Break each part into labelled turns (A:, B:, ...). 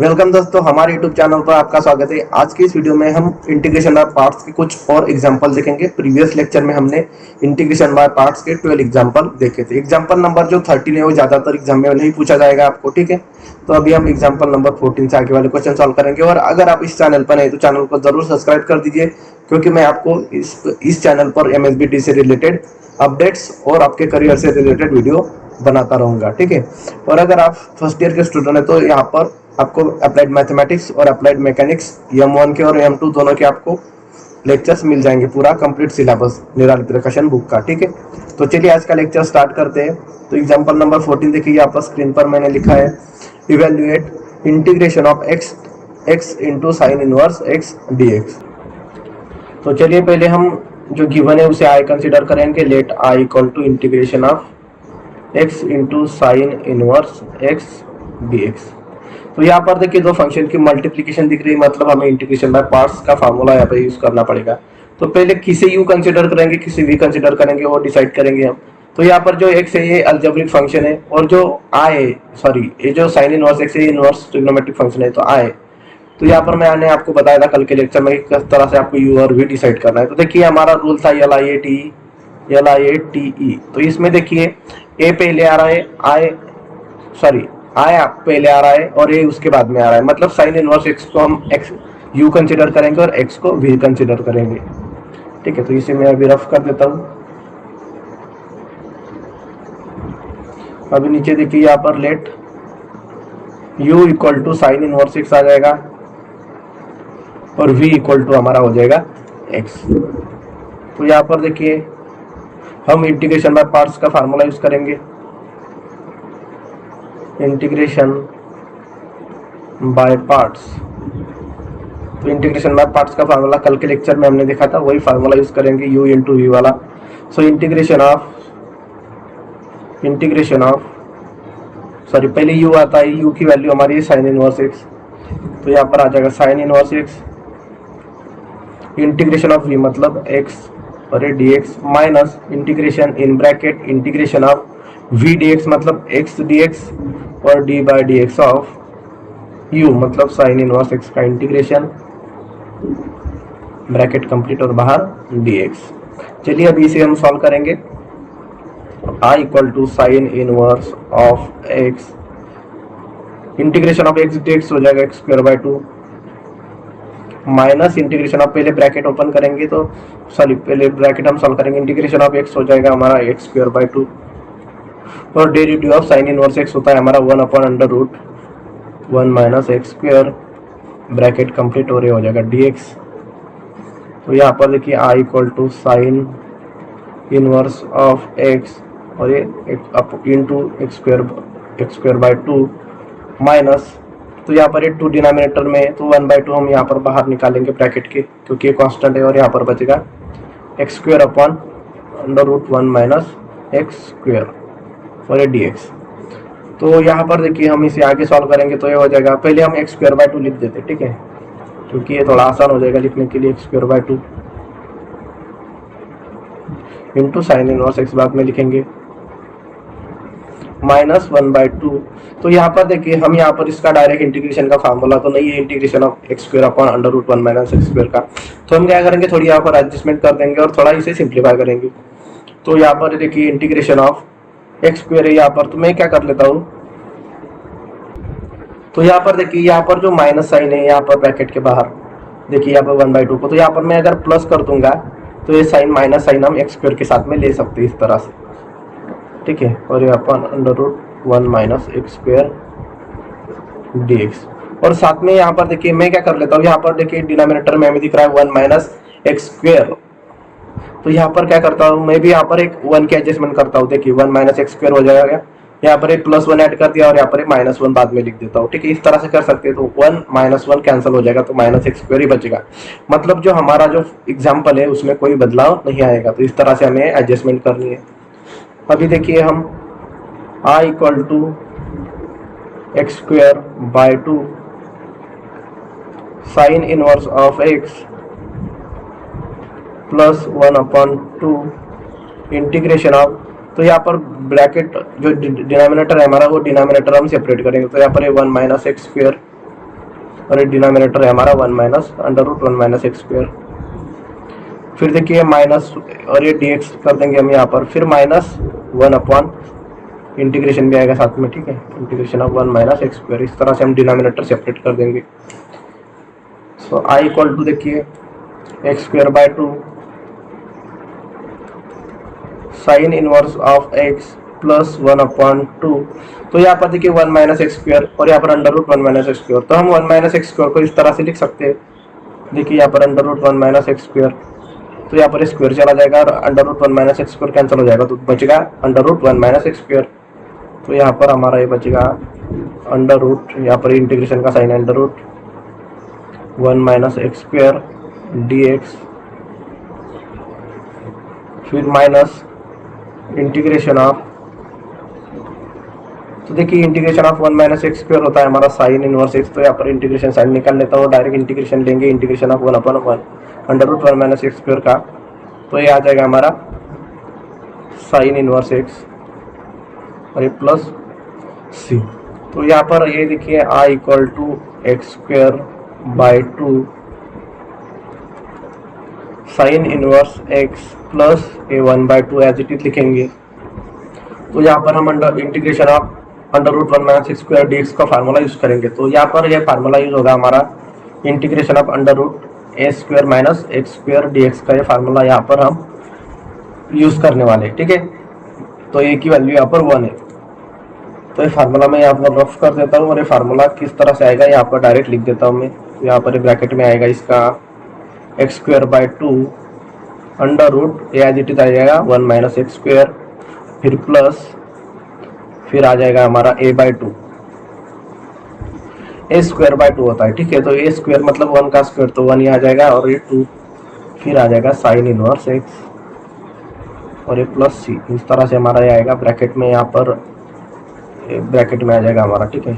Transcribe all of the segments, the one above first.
A: Welcome दोस्तों, हमारे YouTube channel पर आपका स्वागत है। आज की इस वीडियो में हम इंटीग्रेशन बाय पार्ट्स के कुछ और एग्जांपल देखेंगे। प्रीवियस लेक्चर में हमने इंटीग्रेशन बाय पार्ट्स के 12 एग्जांपल देखे थे। एग्जांपल नंबर जो 13 है वो ज्यादातर एग्जाम में नहीं पूछा जाएगा आपको, ठीक है। तो अभी हम एग्जांपल नंबर 14 से आगे वाले क्वेश्चन सॉल्व करेंगे। और अगर आप इस चैनल पर नहीं तो चैनल को जरूर सब्सक्राइब कर दीजिए, क्योंकि मैं आपको इस चैनल पर MSBT से रिलेटेड अपडेट्स और आपके करियर से रिलेटेड वीडियो बनाता रहूंगा, ठीक है। और अगर आप फर्स्ट ईयर के स्टूडेंट हैं तो यहाँ पर आपको अप्लाइड मैथमेटिक्स और अप्लाइड मैकेनिक्स M1 के और M2 दोनों के आपको लेक्चर्स मिल जाएंगे, पूरा कंप्लीट सिलेबस निराली प्रकाशन बुक का, ठीक है। तो चलिए आज का लेक्चर स्टार्ट करते हैं। तो एग्जांपल नंबर 14 देखिए, यहाँ पर स्क्रीन पर मैंने लिखा है evaluate integration of x into sine inverse x dx। तो चलिए पहले हम जो गिवन है उसे I कंसिडर करेंगे। Let I equal to integration of x into sine inverse x dx। तो यहाँ पर देखिए दो फंक्शन की मल्टीप्लिकेशन दिख रही है, मतलब हमें इंटीग्रेशन बाय पार्ट्स का फार्मूला यहाँ पे यूज करना पड़ेगा। तो पहले किसे u कंसिडर करेंगे, किसे v कंसिडर करेंगे, वो डिसाइड करेंगे हम। तो यहाँ पर जो x है ये अलजेब्रिक फंक्शन है, और जो I है, सॉरी ये जो साइन इनवर्स x है ये इनवर्स ट्रिग्नोमेट्रिक फंक्शन है, तो I है। तो यहाँ पर मैंने आपको बताया था कल के लेक्चर में किस तरह से आपको u और v डिसाइड करना है। तो देखिए हमारा रूल था LIATE। तो इसमें देखिए a पहले आ रहा है, I पहले आ रहा है और a उसके बाद में आ रहा है। मतलब साइन इनवर्स x को हम u कंसिडर करेंगे और x को v कंसिडर करेंगे, ठीक है। तो इसे मैं अभी रफ कर देता हूँ। अभी नीचे देखिए यहाँ पर let u equal to sine inverse x आ जाएगा और v इक्वल टू हमारा हो जाएगा x। तो यहाँ पर देखिए हम इंटीग्रेशन बाय पार्ट्स का फार्मूला यूज करेंगे। इंटीग्रेशन बाय पार्ट्स, तो इंटीग्रेशन बाय पार्ट्स का फार्मूला कल के लेक्चर में हमने देखा था, वही फार्मूला यूज करेंगे u इंटू v वाला। सो सॉरी पहले u आता है, u की वैल्यू हमारी साइन इनवर्स x, तो यहाँ पर आ जाएगा sine inverse x integration of v मतलब x और ये dx minus integration in bracket integration of v dx मतलब x dx और d by dx of u मतलब साइन इनवर्स x का इंटीग्रेशन, ब्रैकेट कंप्लीट और बाहर dx। चलिए अभी इसे हम सॉल्व करेंगे। I equal to sine inverse of x integration of x dx हो जाएगा x square by 2 minus integration of, पहले ब्रैकेट ओपन करेंगे तो सॉरी पहले ब्रैकेट हम सॉल्व करेंगे। इंटीग्रेशन ऑफ x हो जाएगा हमारा x स्क्वायर बाई 2 और derivative of sine inverse x होता है हमारा 1/√1 minus x square, bracket complete और ये हो जाएगा dx। तो यहाँ पर देखिए I equal to sine inverse of x और ये into x square by 2 minus, तो यहाँ पर ये 2 डिनोमिनेटर में है तो 1/2 हम यहाँ पर बाहर निकालेंगे ब्रैकेट के, क्योंकि ये कांस्टेंट है, और यहाँ पर बचेगा x square upon √1 minus x square और ये dx। तो यहाँ पर देखिए हम इसे आगे सॉल्व करेंगे तो ये हो जाएगा, पहले हम x स्क्वायर बाई 2 लिख देते, ठीक है, क्योंकि ये थोड़ा आसान हो जाएगा लिखने के लिए। x square by 2 into sine inverse x बाद में लिखेंगे माइनस 1/2। तो यहाँ पर देखिए हम यहाँ पर इसका डायरेक्ट इंटीग्रेशन का फार्मूला तो नहीं है, integration of x square upon √1 minus x square का। तो हम क्या करेंगे, थोड़ी यहाँ पर एडजस्टमेंट कर देंगे और थोड़ा इसे सिंप्लीफाई करेंगे। तो यहाँ पर देखिए इंटीग्रेशन ऑफ x स्क्वायर है यहाँ पर, तो मैं क्या कर लेता हूँ, तो यहाँ पर देखिए यहाँ पर जो माइनस साइन है यहाँ पर ब्रैकेट के बाहर देखिए यहाँ पर 1/2 को, तो यहाँ पर मैं अगर प्लस कर दूंगा तो ये साइन माइनस साइन हम x स्क्वायर के साथ में ले सकते हैं इस तरह से, ठीक है। और यहाँ पर √1 माइनस x स्क्वायर dx, और साथ में यहाँ पर देखिए मैं क्या कर लेता हूँ, यहाँ पर देखिए डिनोमिनेटर में हमें दिख रहा है 1 माइनस x स्क्वायर, तो यहाँ पर क्या करता हूँ मैं भी यहाँ पर एक 1 की एडजस्टमेंट करता हूँ। देखिए 1 माइनस x स्क्वायर हो जाएगा, यहाँ पर एक +1 ऐड कर दिया और यहाँ पर एक -1 बाद में लिख देता हूँ, ठीक है। इस तरह से कर सकते हैं, तो 1 -1 कैंसिल हो जाएगा तो माइनस x स्क्वायर ही बचेगा। मतलब जो हमारा जो एग्जाम्पल है उसमें कोई बदलाव नहीं आएगा। तो इस तरह से हमें एडजस्टमेंट करनी है। अभी देखिए हम I equal to x square by 2 sine inverse of x plus 1/2 integration of, तो यहाँ पर ब्रैकेट जो डिनोमिनेटर है हमारा वो डिनोमिनेटर हम सेपरेट करेंगे, तो यहाँ पर 1 माइनस x स्क्वायर और ये डिनोमिनेटर है हमारा 1 minus under root 1 minus x square. फिर देखिए माइनस और ये dx कर देंगे हम यहाँ पर, फिर माइनस 1 अपॉन इंटीग्रेशन भी आएगा साथ में, ठीक है, integration of 1 minus x square. इस तरह से हम डिनोमिनेटर सेपरेट कर देंगे। सो आई इक्वल टू देखिए x square by 2 sine inverse of x plus 1 upon 2। तो यहाँ पर देखिए 1 माइनस एक्स स्क्वायर और यहाँ पर under root 1 minus x square. तो हम 1 माइनस एक्स स्क्वायर को इस तरह से लिख सकते हैं, देखिए यहाँ पर under root 1 minus x square, तो यहाँ पर स्क्वायर चला जाएगा और under root 1 minus x square cancel हो जाएगा, तो बचेगा under root 1 minus x square. तो यहाँ पर हमारा ये बचेगा अंडर रूट, यहाँ पर इंटीग्रेशन का sine under root 1 minus x square dx, फिर माइनस इंटीग्रेशन ऑफ, तो देखिए integration of 1 minus x square होता है हमारा साइन इनवर्स एक्स। तो यहाँ पर इंटीग्रेशन साइन निकाल लेता हूँ, डायरेक्ट इंटीग्रेशन लेंगे integration of 1 upon 1 under root 1 minus x square का, तो ये आ जाएगा हमारा साइन इनवर्स एक्स और ये प्लस सी। तो यहाँ पर ये देखिए I equal to x square by 2 sine inverse x plus a 1 by 2 as it is लिखेंगे। तो यहाँ पर हम under integration of under root 1 minus x square dx का फार्मूला यूज करेंगे। तो यहाँ पर यह फार्मूला यूज होगा हमारा integration of under root a square minus x square dx का, ये फार्मूला यहाँ पर हम यूज करने वाले, ठीक है। तो ए की वैल्यू यहाँ पर 1 है। तो ये फार्मूला मैं यहाँ पर रफ कर देता हूँ और ये फार्मूला किस तरह से आएगा यहाँ पर डायरेक्ट लिख देता हूँ मैं। तो यहाँ पर ब्रैकेट में आएगा इसका x square by 2 under root a as it is आ जाएगा 1 माइनस एक्स स्क्वायर, फिर प्लस, फिर आ जाएगा हमारा a by 2, a square by 2 होता है, ठीक है। तो ए स्क्वायर मतलब 1 का स्क्वायर, तो 1 ही आ जाएगा और ये 2, फिर आ जाएगा साइन इनवर्स एक्स और ये प्लस सी। इस तरह से हमारा ये आएगा ब्रैकेट में, यहाँ पर ब्रैकेट में आ जाएगा हमारा, ठीक है।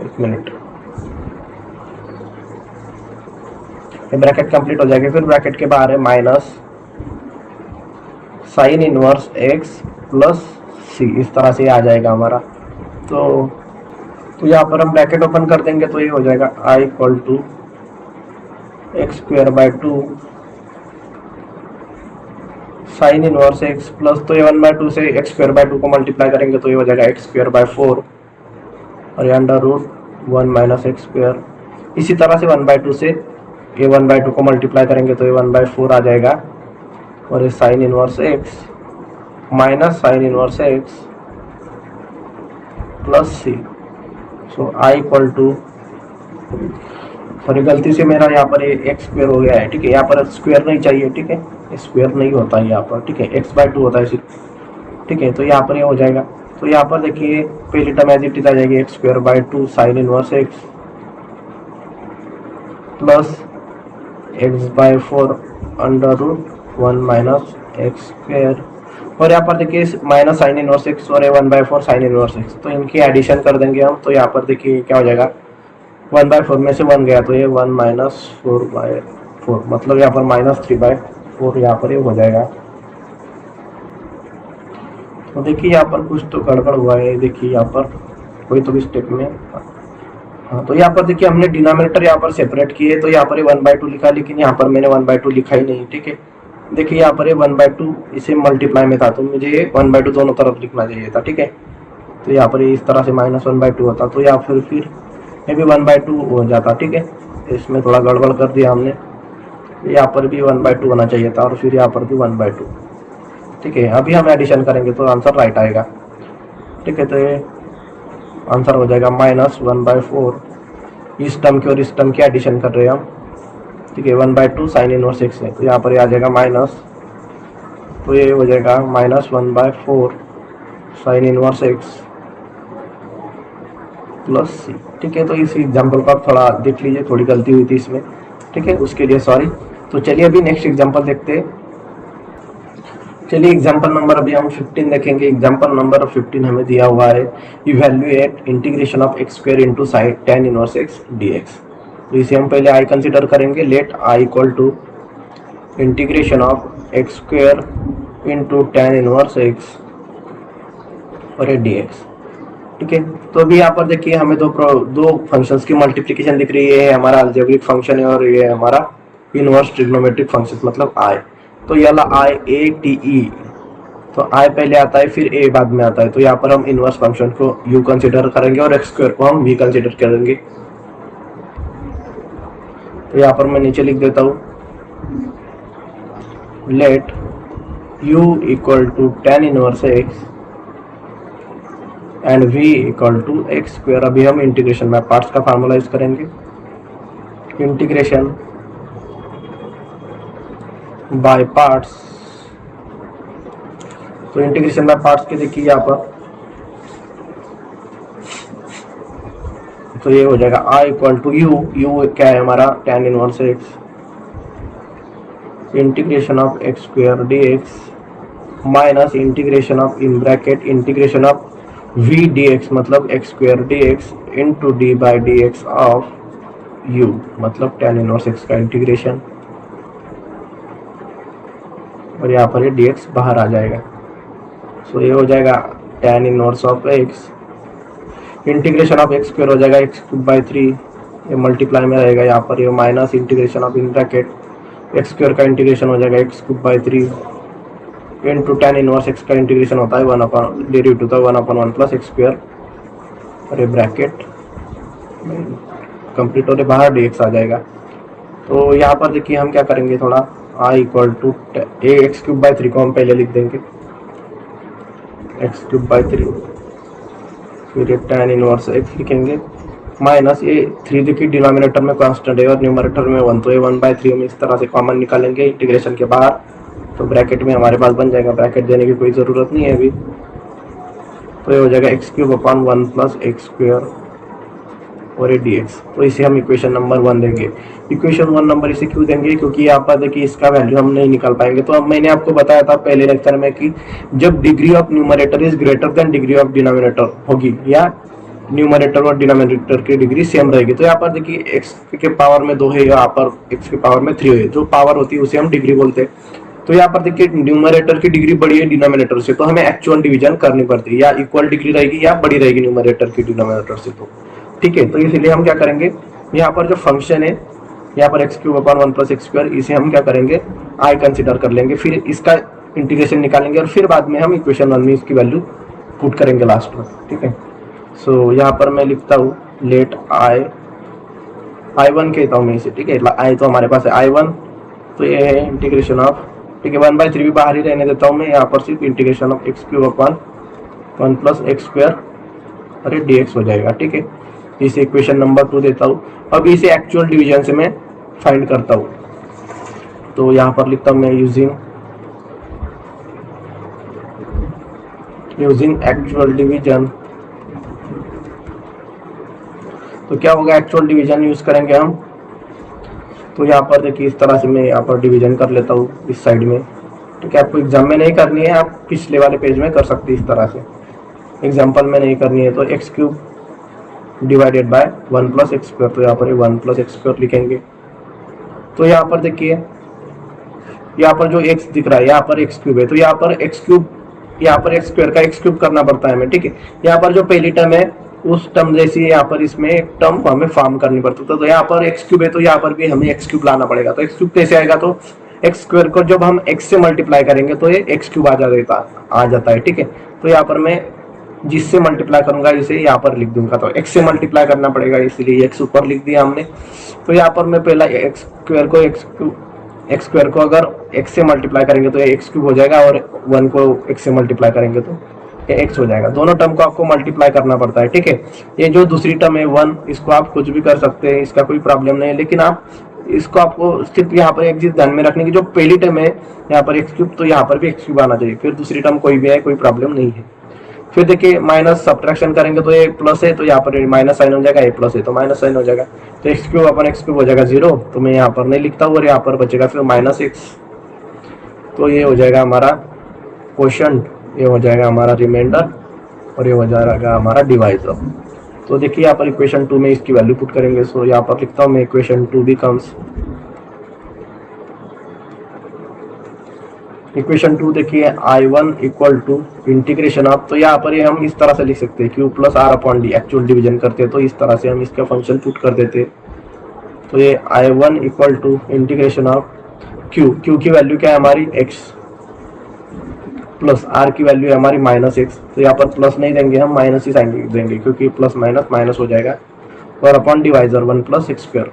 A: एक मिनट, ये ब्रैकेट कंप्लीट हो जाएगा। फिर ब्रैकेट के बाहर है minus sine inverse x plus c, इस तरह से आ जाएगा हमारा। तो यहाँ पर हम ब्रैकेट ओपन कर देंगे तो ये हो जाएगा I equal to x square by 2 sine inverse x plus, तो ये 1 बाय 2 से एक्स स्क्वायर बाय 2 को मल्टीप्लाई करेंगे तो ये हो जाएगा एक्स स्क्वायर बाय 4 और ये under root 1 minus x square. इसी तरह से 1 बाय 2 से ये 1 बाय 2 को मल्टीप्लाई करेंगे तो ये 1 बाय 4 आ जाएगा और ये sine inverse x minus sine inverse x plus C. So I equal to, sorry गलती से मेरा यहाँ पर ये एक्स स्क्वायर हो गया है, ठीक है। यहाँ पर स्क्वायर नहीं चाहिए, ठीक है, स्क्वायर नहीं होता है यहाँ पर, ठीक है, एक्स बाय 2 होता है सिर्फ, ठीक है। तो यहाँ पर ये हो जाएगा। तो यहाँ पर देखिए पहली टर्म एज इट इज आ जाएगी x square by 2 sine inverse x plus x by 4 under root 1 minus x square, और यहाँ पर देखिए माइनस साइन इनवर्स एक्स और 1 बाय 4 साइन इनवर्स एक्स, तो इनकी एडिशन कर देंगे हम। तो यहाँ पर देखिए क्या हो जाएगा, 1 बाय 4 में से 1 गया तो ये 1 माइनस 4 बाय 4, मतलब यहाँ पर माइनस 3 बाय 4 यहाँ पर ये हो जाएगा। तो देखिए यहाँ पर कुछ तो गड़बड़ हुआ है, देखिए यहाँ पर कोई तो भी स्टेप में, हाँ। तो यहाँ पर देखिए हमने डिनोमिनेटर यहाँ पर सेपरेट किए, तो यहाँ पर 1 बाय 2 लिखा, लेकिन यहाँ पर मैंने 1 बाय 2 लिखा ही नहीं, ठीक है। देखिए यहाँ पर 1 बाय 2 इसे मल्टीप्लाई में था, तो मुझे ये 1 बाय 2 दोनों तरफ लिखना चाहिए था, ठीक है। तो यहाँ पर इस तरह से माइनस 1 बाय 2 होता, तो या फिर ये भी 1 बाय 2 हो जाता, ठीक है। इसमें थोड़ा गड़बड़ कर दिया हमने, यहाँ पर भी 1 बाय 2 होना चाहिए था और फिर यहाँ पर भी 1 बाय 2, ठीक है। अभी हम एडिशन करेंगे तो आंसर राइट आएगा, ठीक है। तो ये आंसर हो जाएगा माइनस 1 बाय 4, इस टर्म की और इस टर्म की एडिशन कर रहे हैं हम, ठीक है। 1 बाय 2 साइन इनवर्स एक्स है, तो यहाँ पर आ जाएगा माइनस, तो ये हो जाएगा minus 1 by 4 sine inverse x plus c, ठीक है। तो इस एग्जाम्पल को आप थोड़ा देख लीजिए, थोड़ी गलती हुई थी इसमें, ठीक है, उसके लिए सॉरी। तो चलिए अभी नेक्स्ट एग्जाम्पल देखते हैं। चलिए एग्जाम्पल नंबर अभी हम 15 देखेंगे। एग्जाम्पल नंबर 15 हमें दिया हुआ है, evaluate integration of x square into sine tan inverse x dx। तो इसे हम पहले आई कंसिडर करेंगे। Let I equal to integration of x square into tan inverse x और ये dx। ठीक है। तो अभी यहाँ पर देखिए हमें दो फंक्शंस की मल्टीप्लिकेशन दिख रही है, हमारा अलजेब्रिक फंक्शन है और ये हमारा इनवर्स ट्रिग्नोमेट्रिक फंक्शन मतलब आई। तो ये वाला आई ए टी ई, तो आई पहले आता है फिर ए बाद में आता है। तो यहाँ पर हम इनवर्स फंक्शन को यू कंसिडर करेंगे और एक्स स्क्वायर को हम वी कंसिडर करेंगे। तो यहाँ पर मैं नीचे लिख देता हूँ, let u equal to tan inverse x and v equal to x square. अभी हम इंटीग्रेशन में पार्ट्स का फार्मूला यूज करेंगे, इंटीग्रेशन बाय पार्ट्स। तो इंटीग्रेशन बाय पार्ट्स के देखिए यहाँ पर, तो ये हो जाएगा i equal to u, u क्या है हमारा tan inverse x, integration of x square D x minus integration of in bracket integration of v dx मतलब x square D x into d by D x of u मतलब tan inverse x का integration, और यहाँ पर ये dx बाहर आ जाएगा। सो ये हो जाएगा tan inverse of x, integration of x square हो जाएगा एक्स क्यूब बाई 3, ये मल्टीप्लाई में रहेगा यहाँ पर, ये minus integration of in bracket x square का इंटीग्रेशन हो जाएगा x cube by 3 into tan inverse x का इंटीग्रेशन होता है 1 अपॉन डेरिवेटिव होता है 1 अपॉन 1 प्लस एक्स स्क्वायर, और ये ब्रैकेट कंप्लीट होने बाहर dx आ जाएगा। तो यहाँ पर देखिए हम क्या करेंगे, थोड़ा i equal to x cube by 3 को हम पहले लिख देंगे एक्स क्यूब बाई 3, फिर ये tan इनवर्स x लिखेंगे माइनस ये 3 देखिए डिनोमिनेटर में कांस्टेंट है और न्यूमरेटर में 1, तो ये 1/3 हम इस तरह से कॉमन निकालेंगे इंटीग्रेशन के बाहर। तो ब्रैकेट में हमारे पास बन जाएगा, ब्रैकेट देने की कोई ज़रूरत नहीं है अभी। तो ये हो जाएगा x cube upon 1 plus x square और ये dx। तो इसे हम इक्वेशन नंबर 1 देंगे। इक्वेशन 1 नंबर इसे क्यों देंगे, क्योंकि यहाँ पर देखिए इसका वैल्यू हम नहीं निकाल पाएंगे। तो अब मैंने आपको बताया था पहले लेक्चर में कि जब degree of numerator is greater than degree of denominator होगी, या न्यूमरेटर और डिनोमिनेटर की डिग्री सेम रहेगी। तो यहाँ पर देखिए एक्स के पावर में 2 है, यहाँ पर एक्स के पावर में 3 है, जो पावर होती है उसे हम डिग्री बोलते हैं। तो यहाँ पर देखिए न्यूमरेटर की डिग्री बड़ी है डिनोमिनेटर से, तो हमें एक्चुअल डिवीजन करनी पड़ती है, या इक्वल डिग्री रहेगी या बड़ी रहेगी न्यूमरेटर की डिनोमिनेटर से। तो ठीक है, तो इसलिए हम क्या करेंगे, यहाँ पर जो फंक्शन है यहाँ पर x cube upon 1 plus x square, इसे हम क्या करेंगे आई कंसिडर कर लेंगे, फिर इसका इंटीग्रेशन निकालेंगे और फिर बाद में हम इक्वेशन 1 में इसकी वैल्यू पुट करेंगे लास्ट में। ठीक है, सो यहाँ पर मैं लिखता हूँ लेट I1 कहता हूँ मैं इसे। ठीक है, आई तो हमारे पास है I1, तो ये है इंटीग्रेशन ऑफ, ठीक है 1/3 भी बाहर ही रहने देता हूँ मैं, यहाँ पर सिर्फ integration of x cube upon 1 plus x square अरे dx हो जाएगा। ठीक है, इसे इक्वेशन नंबर 2 देता हूँ। अब इसे एक्चुअल डिवीजन से मैं फाइंड करता हूँ, तो यहाँ पर लिखता हूँ मैं यूजिंग एक्चुअल डिवीजन। तो क्या होगा, एक्चुअल डिवीजन यूज करेंगे हम। तो यहाँ पर देखिए इस तरह से मैं यहाँ पर डिवीजन कर लेता हूँ इस साइड में। ठीक है, आपको एग्जाम में नहीं करनी है, आप पिछले वाले पेज में कर सकते हैं इस तरह से, एग्जाम्पल में नहीं करनी है। तो x cube divided by 1 plus x square, तो यहाँ पर 1 प्लस एक्स स्क्वायर लिखेंगे। तो यहाँ पर देखिए यहाँ पर जो x दिख रहा है यहाँ पर एक्स क्यूब है, तो यहाँ पर एक्स क्यूब, यहाँ पर एक्स स्क्वायर का एक्स क्यूब करना पड़ता है हमें। ठीक है, यहाँ पर जो पहली टर्म है उस टर्म जैसी यहाँ पर इसमें एक टर्म हमें फॉर्म करनी पड़ती है। तो यहाँ पर एक्स क्यूब है, तो यहाँ पर भी हमें एक्स क्यूब लाना पड़ेगा। तो एक्स क्यूब कैसे आएगा, तो एक्स स्क्वायर को जब हम एक्स से मल्टीप्लाई करेंगे तो ये एक्स क्यूब आ जाता है। ठीक है, तो यहाँ पर मैं जिससे मल्टीप्लाई करूंगा इसे यहाँ पर लिख दूंगा, तो x से मल्टीप्लाई करना पड़ेगा, इसलिए x ऊपर लिख दिया हमने। तो यहाँ पर मैं पहला एक्स स्क्वायर को अगर x से मल्टीप्लाई करेंगे तो ये एक्स क्यूब हो जाएगा, और 1 को x से मल्टीप्लाई करेंगे तो ये x हो जाएगा। दोनों टर्म को आपको मल्टीप्लाई करना पड़ता है। ठीक है, ये जो दूसरी टर्म है 1, इसको आप कुछ भी कर सकते हैं, इसका कोई प्रॉब्लम नहीं है, लेकिन आप इसको आपको सिर्फ यहाँ पर एक चीज ध्यान में रखने की, जो पहली टर्म है यहाँ पर एक्स क्यूब, तो यहाँ पर भी एक्स क्यूब आना चाहिए, फिर दूसरी टर्म कोई भी है कोई प्रॉब्लम नहीं है। फिर देखिए माइनस सब्ट्रैक्शन करेंगे तो ये प्लस है, तो यहाँ पर माइनस साइन हो जाएगा, ये प्लस है तो माइनस साइन हो जाएगा, तो एक्स क्यूब अपन एक्स क्यूब हो जाएगा 0, तो मैं यहाँ पर नहीं लिखता हूँ, और यहाँ पर बचेगा फिर माइनस एक्स। तो ये हो जाएगा हमारा क्वोशंट, ये हो जाएगा हमारा रिमाइंडर, और ये हो जाएगा हमारा डिवाइजर। तो देखिए यहाँ पर इक्वेशन 2 में इसकी वैल्यू पुट करेंगे। सो यहाँ पर लिखता हूँ मैं इक्वेशन 2 बिकम्स इक्वेशन 2 देखिए I1 equal to integration of, तो यहाँ पर ये हम इस तरह से लिख सकते हैं Q plus R upon D, actual division करते हैं तो इस तरह से हम इसका फंक्शन पुट कर देते हैं। तो ये I1 equal to integration of Q की वैल्यू क्या है हमारी x, प्लस आर की वैल्यू है हमारी -x, तो यहाँ पर प्लस नहीं देंगे हम, माइनस ही साइन देंगे क्योंकि प्लस माइनस माइनस हो जाएगा, और upon divisor 1 plus x square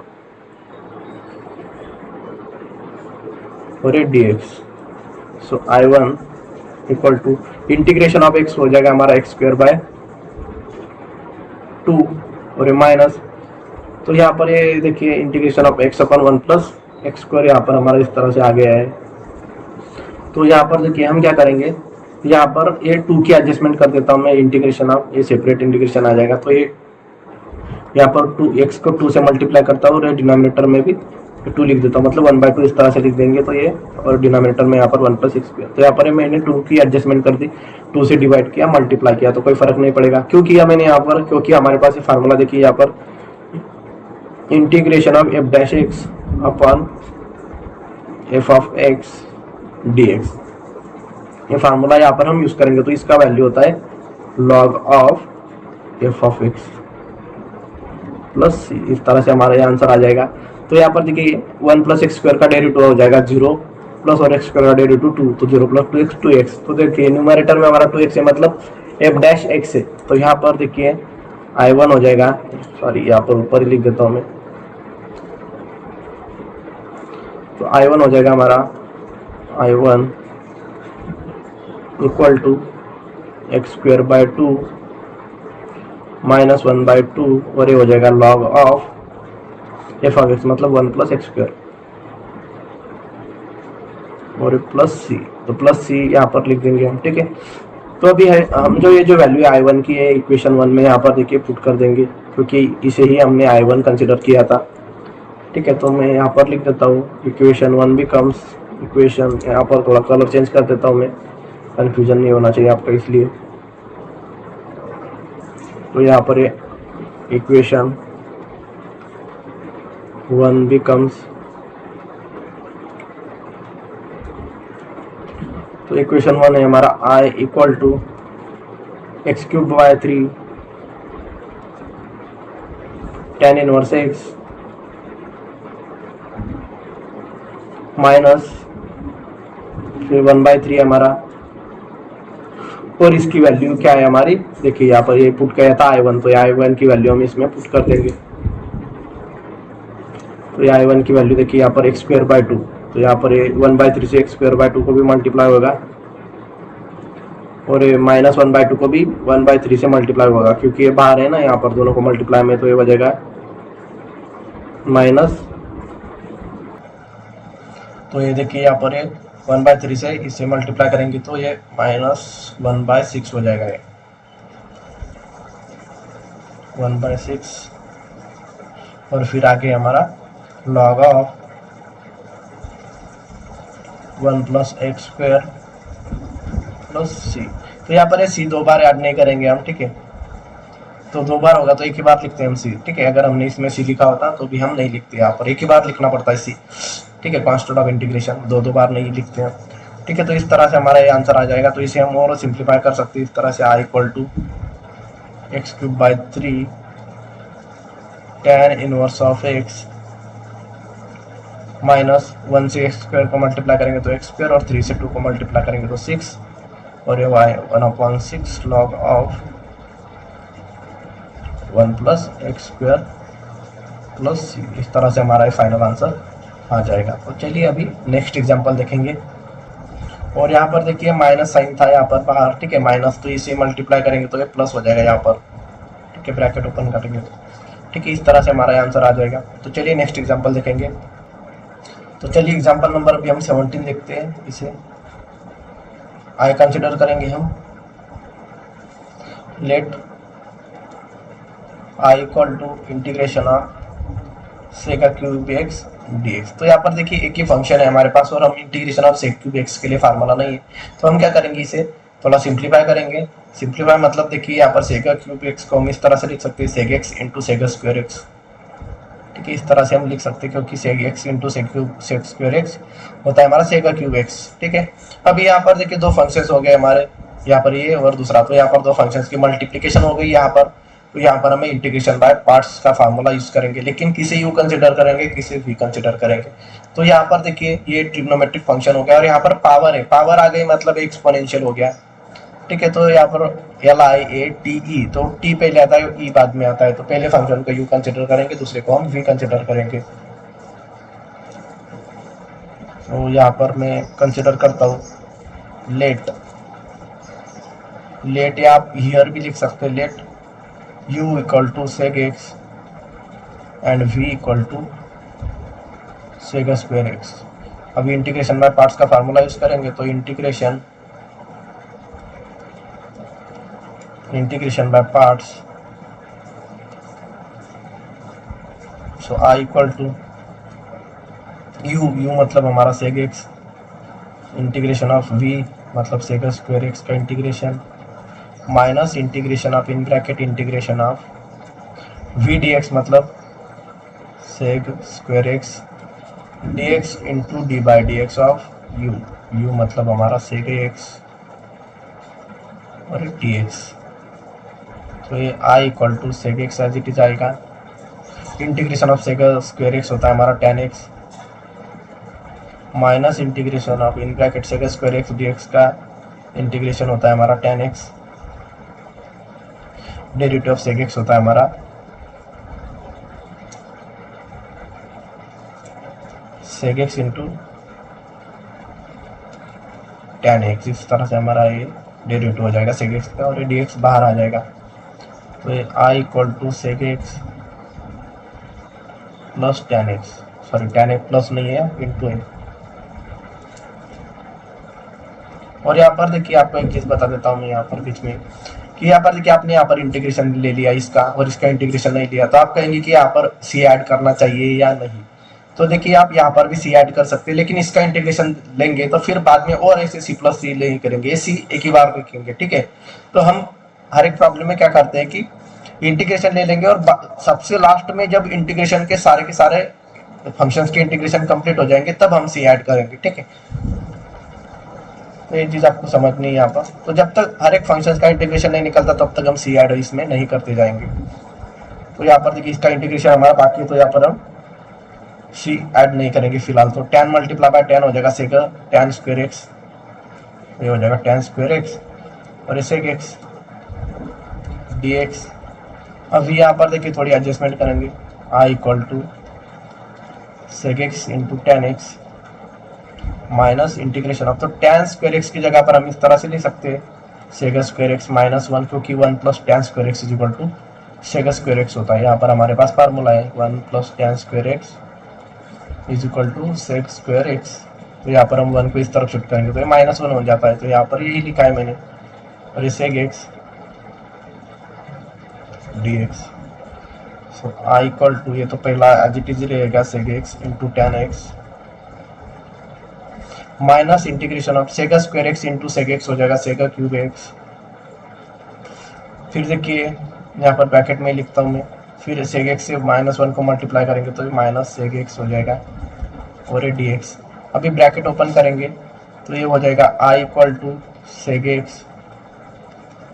A: और ये dx। So I1 equal to integration of x हो जाएगा हमारा x स्क्वायर बाय 2 और ये माइनस, तो यहाँ पर ये देखिए integration of x upon 1 plus x square यहाँ पर हमारा इस तरह से आ गया है। तो यहाँ पर देखिए हम क्या करेंगे, यहाँ पर ये 2 की एडजस्टमेंट कर देता हूँ मैं, इंटीग्रेशन ऑफ ये सेपरेट इंटीग्रेशन आ जाएगा, तो ये यहाँ पर 2x को 2 से मल्टीप्लाई करता हूँ और डिनोमिनेटर में भी 2 लिख देता हूँ, मतलब 1/2 इस तरह से लिख देंगे, तो ये और डिनोमिनेटर में यहाँ पर 1 प्लस एक्स स्क्वायर, तो यहाँ पर मैंने 2 की एडजस्टमेंट कर दी, 2 से डिवाइड किया, मल्टीप्लाई किया, तो कोई फर्क नहीं पड़ेगा। क्यों किया मैंने यहाँ पर, क्योंकि हमारे पास ये फार्मूला देखिए यहाँ पर integration of F dash x upon F of x d x, ये फार्मूला यहाँ पर हम यूज करेंगे, तो इसका वैल्यू होता है log of F of x plus c, इस तरह से हमारा ये आंसर आ जाएगा। तो यहाँ पर देखिए 1 प्लस एक्स स्क्वायर का डेरिवेटिव हो जाएगा 0 प्लस और एक्स स्क्वायर का डेरिवेटिव 2, तो 0 प्लस 2x 2x, तो देखिए न्यूमरेटर में हमारा 2x है, मतलब एफ डैश एक्स है, तो यहाँ पर देखिए I1 हो जाएगा, सॉरी यहाँ पर ऊपर ही लिख देता हूँ मैं, तो I1 हो जाएगा हमारा I1 equal to x square by 2 minus 1/2 और ये हो जाएगा log of F of x, मतलब 1 प्लस एक्स स्क्वायर और प्लस सी, तो प्लस सी यहाँ पर लिख देंगे हम, ठीक है। तो अभी है हम जो ये जो वैल्यू है I1 की है इक्वेशन 1 में यहाँ पर देखिए पुट कर देंगे, क्योंकि इसे ही हमने I1 कंसिडर किया था, ठीक है। तो मैं यहाँ पर लिख देता हूँ इक्वेशन 1 बिकम्स, इक्वेशन यहाँ पर थोड़ा कलर चेंज कर देता हूँ मैं, कंफ्यूजन नहीं होना चाहिए आपका इसलिए, तो यहाँ पर इक्वेशन 1 बिकम्स, तो इक्वेशन 1 है हमारा I equal to x cube by 3 tan inverse x minus फिर 1/3 हमारा, और इसकी वैल्यू क्या है हमारी, देखिए यहाँ पर ये पुट किया था I1, तो I1 की वैल्यू हम इसमें पुट कर देंगे, तो ये I1 की वैल्यू देखिए यहाँ पर एक्स स्क्वायर बाय 2, तो यहाँ पर ये 1/3 से एक्स स्क्वायर बाय 2 को भी मल्टीप्लाई होगा, और ये माइनस 1/2 को भी 1/3 से मल्टीप्लाई होगा, क्योंकि ये बाहर है ना यहाँ पर दोनों को मल्टीप्लाई में, तो ये हो जाएगा माइनस, तो ये देखिए यहाँ पर ये 1/3 से इससे मल्टीप्लाई करेंगे तो ये -1/6 हो जाएगा, ये 1/6, और फिर आगे हमारा log of 1 plus x square plus सी, तो यहाँ पर ये सी 2 बार ऐड नहीं करेंगे हम, ठीक है, तो 2 बार होगा तो एक ही बार लिखते हैं हम सी, ठीक है। अगर हमने इसमें सी लिखा होता तो भी हम नहीं लिखते, यहाँ पर एक ही बार लिखना पड़ता है सी, ठीक है, कांस्टेंट ऑफ इंटीग्रेशन 2 बार नहीं लिखते हैं, ठीक है। तो इस तरह से हमारा ये आंसर आ जाएगा, तो इसे हम और सिंप्लीफाई कर सकते हैं इस तरह से, I equal to x cube by 3 tan inverse of x minus 1 से एक्स स्क्वायर को मल्टीप्लाई करेंगे तो एक्स स्क्वायर, और 3 से 2 को मल्टीप्लाई करेंगे तो 6, और ये y 1/6 log of 1 plus x square plus c, इस तरह से हमारा फाइनल आंसर आ जाएगा। तो चलिए अभी नेक्स्ट एग्जांपल देखेंगे, और यहाँ पर देखिए माइनस साइन था यहाँ पर बाहर, ठीक है, माइनस, तो इसे मल्टीप्लाई करेंगे तो ये प्लस हो जाएगा यहाँ पर, ठीक है, ब्रैकेट ओपन करेंगे तो, ठीक है, इस तरह से हमारा आंसर आ जाएगा। तो चलिए नेक्स्ट एग्जांपल देखेंगे। तो चलिए एग्जांपल नंबर अभी हम 17 देखते हैं, इसे I कंसिडर करेंगे हम, let I equal to integration of sec cube x dx। तो यहाँ पर देखिए एक ही फंक्शन है हमारे पास, और हम integration of sec cube x के लिए फार्मूला नहीं है, तो हम क्या करेंगे, इसे थोड़ा सिंप्लीफाई करेंगे। सिंप्लीफाई मतलब देखिए यहाँ पर सेक क्यूब एक्स को हम इस तरह से लिख सकते हैं, sec x into sec square x, ठीक है, इस तरह से हम लिख सकते हैं क्योंकि सेग एक्स इंटू सेग स्क्वायर एक्स होता है हमारा सेग क्यूब एक्स। ठीक है, अब यहाँ पर देखिए दो फंक्शंस हो गए हमारे, यहाँ पर ये और दूसरा, तो यहाँ पर दो फंक्शंस की मल्टीप्लिकेशन हो गई यहाँ पर। तो यहाँ पर हमें इंटीग्रेशन बाय पार्ट्स का फार्मूला यूज करेंगे, लेकिन किसे यू कंसिडर करेंगे, किसे वी कंसिडर करेंगे। तो यहाँ पर देखिए ये ट्रिग्नोमेट्रिक फंक्शन हो गया और यहाँ पर पावर है, पावर आ गई मतलब एक्सपोनेंशियल हो गया। ठीक है, तो यहाँ पर LIATE, तो टी पहले आता है, ई बाद में आता है, तो पहले फंक्शन को यू कंसिडर करेंगे, दूसरे को हम वी कंसिडर करेंगे। तो यहाँ पर मैं कंसिडर करता हूँ लेट, या आप हियर भी लिख सकते हैं let u equal to sec x and v equal to sec square x. अभी इंटीग्रेशन बाय पार्ट्स का फार्मूला यूज करेंगे, तो integration by parts, so i equal to u मतलब हमारा sec x, integration of v मतलब sec square x का integration, minus integration of in bracket integration of v dx मतलब sec square x dx into d by D x of u मतलब हमारा sec x और dx। तो ये i equal to sec x as it is आएगा, integration of sec square x होता है हमारा tan x, minus integration of in bracket sec square x dx का इंटीग्रेशन होता है हमारा tan x, derivative of sec x होता है हमारा sec x into tan x। इस तरह से हमारा ये डेरिवेटिव हो जाएगा सेग एक्स का और ये dx बाहर आ जाएगा। तो ये i equal to sec x plus tan x, sorry tan x plus नहीं है, इंटू है। और यहाँ पर देखिए आपको एक चीज बता देता हूँ मैं यहाँ पर बीच में, कि यहाँ पर देखिए आपने यहाँ पर इंटीग्रेशन ले लिया इसका और इसका इंटीग्रेशन नहीं लिया, तो आप कहेंगे कि यहाँ पर सी ऐड करना चाहिए या नहीं। तो देखिए आप यहाँ पर भी सी ऐड कर सकते हैं, लेकिन इसका इंटीग्रेशन लेंगे तो फिर बाद में और ऐसे सी प्लस सी नहीं करेंगे, ये सी एक ही बार रखेंगे। ठीक है, तो हम हर एक प्रॉब्लम में क्या करते हैं कि इंटीग्रेशन ले लेंगे और सबसे लास्ट में जब इंटीग्रेशन के सारे फंक्शंस के इंटीग्रेशन कंप्लीट हो जाएंगे तब हम सी ऐड करेंगे। ठीक है, तो ये चीज आपको समझनी है यहाँ पर। तो जब तक हर एक फंक्शन का इंटीग्रेशन नहीं निकलता तब तक हम सी ऐड इसमें नहीं करते जाएंगे। तो यहाँ पर देखिए इसका इंटीग्रेशन हमारा बाकी है, तो यहाँ पर हम सी ऐड नहीं करेंगे फिलहाल। तो tan मल्टीप्लाई बाय tan हो जाएगा सेग tan स्क्वायर एक्स, ये हो जाएगा tan स्क्वायर एक्स और सेग एक्स dx। अब यहाँ पर देखिए थोड़ी एडजस्टमेंट करेंगे, i equal to sec x into tan x minus integration of, तो tan स्क्वायर एक्स की जगह पर हम इस तरह से लिख सकते हैं सेग स्क्वायर एक्स माइनस 1, क्योंकि 1 plus tan square x is equal to sec square x होता है। यहाँ पर हमारे पास फार्मूला है 1 plus tan square x is equal to sec square x. तो यहाँ पर हम 1 को इस तरफ शिफ्ट करेंगे तो ये -1 हो जाता है, तो यहाँ पर यही लिखा है मैंने, और ये sec x dx। So i equal to, ये तो पहला एज इट इज रहेगा sec x into tan x minus integration of sec square x into sec x हो जाएगा सेग क्यूब एक्स। फिर देखिए यहाँ पर ब्रैकेट में लिखता हूँ मैं, फिर सेग एक्स से -1 को मल्टीप्लाई करेंगे तो माइनस सेग एक्स हो जाएगा और ये dx। अभी ब्रैकेट ओपन करेंगे तो ये हो जाएगा i equal to sec x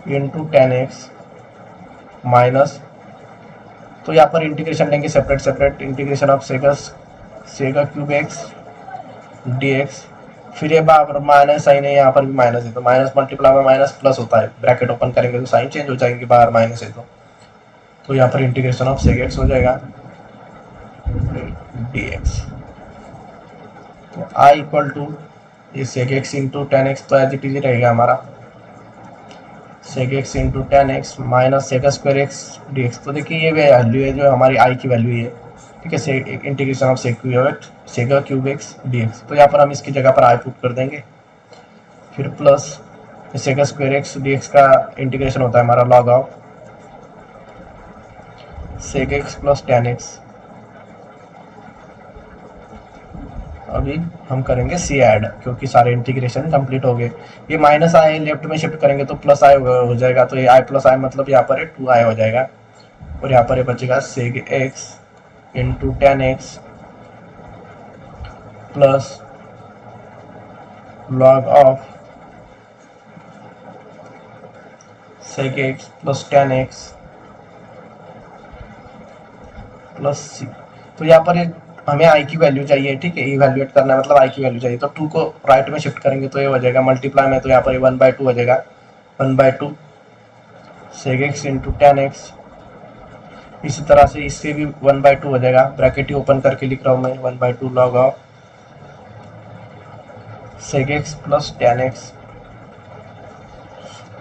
A: into tan x minus, तो यहाँ पर इंटीग्रेशन लेंगे separate integration of sec cube x dx। फिर ये बार माइनस साइन है, यहाँ पर भी माइनस है, तो माइनस मल्टीप्लाई में माइनस प्लस होता है, ब्रैकेट ओपन करेंगे तो साइन चेंज हो जाएंगे, बाहर माइनस है तो यहाँ पर इंटीग्रेशन ऑफ सेग एक्स हो जाएगा dx। तो i इक्वल टू ये sec x into tan x, तो एज इट इज रहेगा हमारा sec x into tan x minus सेग square x dx। तो देखिए ये वैल्यू है जो हमारी i की वैल्यू है। ठीक है, integration of sec cube x dx। तो यहाँ पर हम इसकी जगह पर i पुट कर देंगे, फिर प्लस सेग स्क्वायर एक्स dx का इंटीग्रेशन होता है हमारा log of sec x plus tan x. अभी हम करेंगे सी ऐड, क्योंकि सारे इंटीग्रेशन कंप्लीट हो गए। ये माइनस आई लेफ्ट में शिफ्ट करेंगे तो प्लस आई हो जाएगा, तो ये i प्लस आई मतलब यहाँ पर 2i हो जाएगा और यहाँ पर ये बचेगा sec x into tan x plus log of sec x plus tan x plus सी। तो यहाँ पर हमें आई की वैल्यू चाहिए, ठीक है, इवैल्यूएट करना है, मतलब आई की वैल्यू चाहिए। तो 2 को राइट में शिफ्ट करेंगे तो ये हो जाएगा मल्टीप्लाई में, तो यहाँ पर 1/2 हो जाएगा, 1/2 sec x into tan x. इसी तरह से इससे भी 1/2 हो जाएगा, ब्रैकेट ही ओपन करके लिख रहा हूँ मैं, 1/2 log of sec x plus tan x.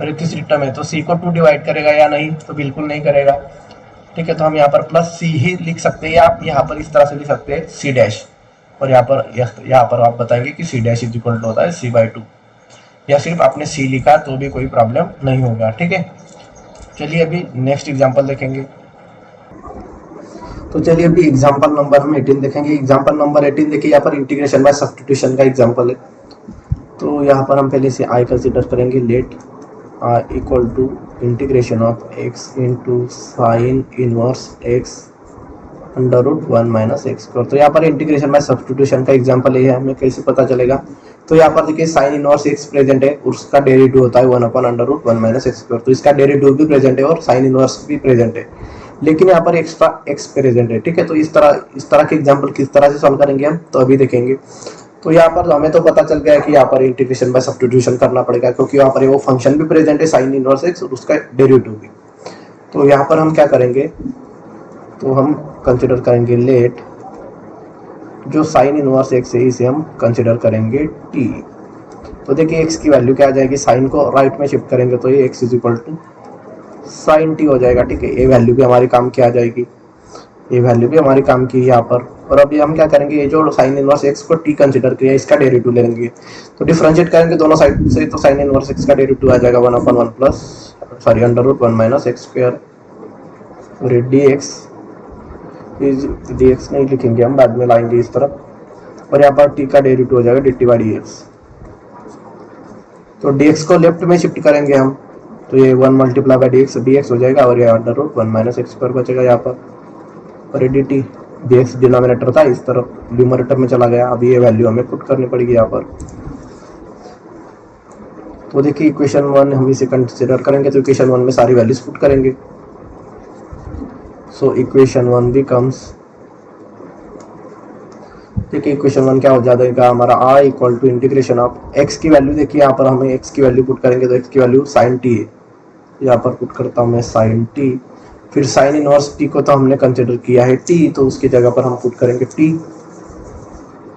A: और तीसरी टर्म है तो सी को 2 डिवाइड करेगा या नहीं, तो बिल्कुल नहीं करेगा, ठीक है। तो हम यहाँ पर प्लस सी ही लिख सकते हैं, या आप यहाँ पर इस तरह से लिख सकते हैं सी डैश, और यहाँ पर आप बताएंगे कि c dash is equal to होता है c/2, या सिर्फ आपने सी लिखा तो भी कोई प्रॉब्लम नहीं होगा, ठीक है। चलिए अभी नेक्स्ट एग्जांपल देखेंगे। तो चलिए अभी एग्जांपल नंबर हम 18 देखेंगे। एग्जांपल नंबर 18 देखिए, यहाँ पर इंटीग्रेशन बाय सब्स्टिट्यूशन का एग्जांपल है। तो यहाँ पर हम पहले से आई कंसिडर करेंगे। Let I equal to integration of x into sine inverse x under root 1 minus x square. तो यहाँ पर इंटीग्रेशन बाय सब्स्टिट्यूशन का एग्जांपल ये है, हमें कैसे पता चलेगा। तो यहाँ पर देखिए साइन इनवर्स एक्स प्रेजेंट है, उसका डेरिवेटिव होता है 1/√1 माइनस एक्स स्क्वायर। तो इसका डेरिवेटिव भी प्रेजेंट है और साइन इनवर्स भी प्रेजेंट है, लेकिन यहाँ पर एक्स्ट्रा एक्स प्रेजेंट है, ठीक है। तो इस तरह के एग्जाम्पल किस तरह से सॉल्व करेंगे हम, तो अभी देखेंगे। तो यहाँ पर हमें तो पता चल गया है कि यहाँ पर इंटीग्रेशन बाय सब्स्टिट्यूशन करना पड़ेगा, क्योंकि यहाँ पर वो फंक्शन भी प्रेजेंट है साइन इनवर्स एक्स और उसका डेरिवेटिव भी। तो यहाँ पर हम क्या करेंगे, तो हम कंसिडर करेंगे लेट जो साइन इनवर्स एक्स है इसे हम कंसिडर करेंगे टी। तो देखिए एक्स की वैल्यू क्या आ जाएगी, साइन को राइट में शिफ्ट करेंगे तो ये x is equal to sine t हो जाएगा, ठीक है। ये वैल्यू भी हमारी काम की आ जाएगी, ये वैल्यू भी हमारी काम की यहाँ पर। और अभी हम क्या करेंगे, ये जो साइन इनवर्स एक्स को टी कंसिडर किया इसका डेरिवेटिव ले लेंगे। तो डिफरेंशिएट करेंगे दोनों साइड से, तो साइन इनवर्स एक्स का डेरिवेटिव आ जाएगा 1/1 plus under root 1 minus x square. और डी एक्स नहीं लिखेंगे, हम बाद में लाएंगे इस तरफ। और यहाँ पर टी का डेरिवेटिव हो जाएगा dt/dx। तो dx को लेफ्ट में शिफ्ट करेंगे हम, तो ये 1 मल्टीप्लाई बाई dx हो जाएगा, और ये under root 1 minus x square बचेगा यहाँ पर। और ये dx डिनोमिनेटर था, इस तरफ न्यूमरेटर में चला गया। अब ये वैल्यू हमें पुट करनी पड़ेगी यहाँ पर। तो देखिए इक्वेशन 1 हम इसे कंसिडर करेंगे, तो इक्वेशन 1 में सारी वैल्यूज पुट करेंगे। सो इक्वेशन 1 बिकम्स, देखिए इक्वेशन 1 क्या हो जाएगा हमारा, I equal to integration of x की वैल्यू। देखिए यहाँ पर हमें एक्स की वैल्यू पुट करेंगे, तो एक्स की वैल्यू साइन टी है, यहाँ पर पुट करता हूँ मैं साइन टी। फिर साइन इनवर्स टी को तो हमने कंसिडर किया है टी, तो उसकी जगह पर हम पुट करेंगे टी,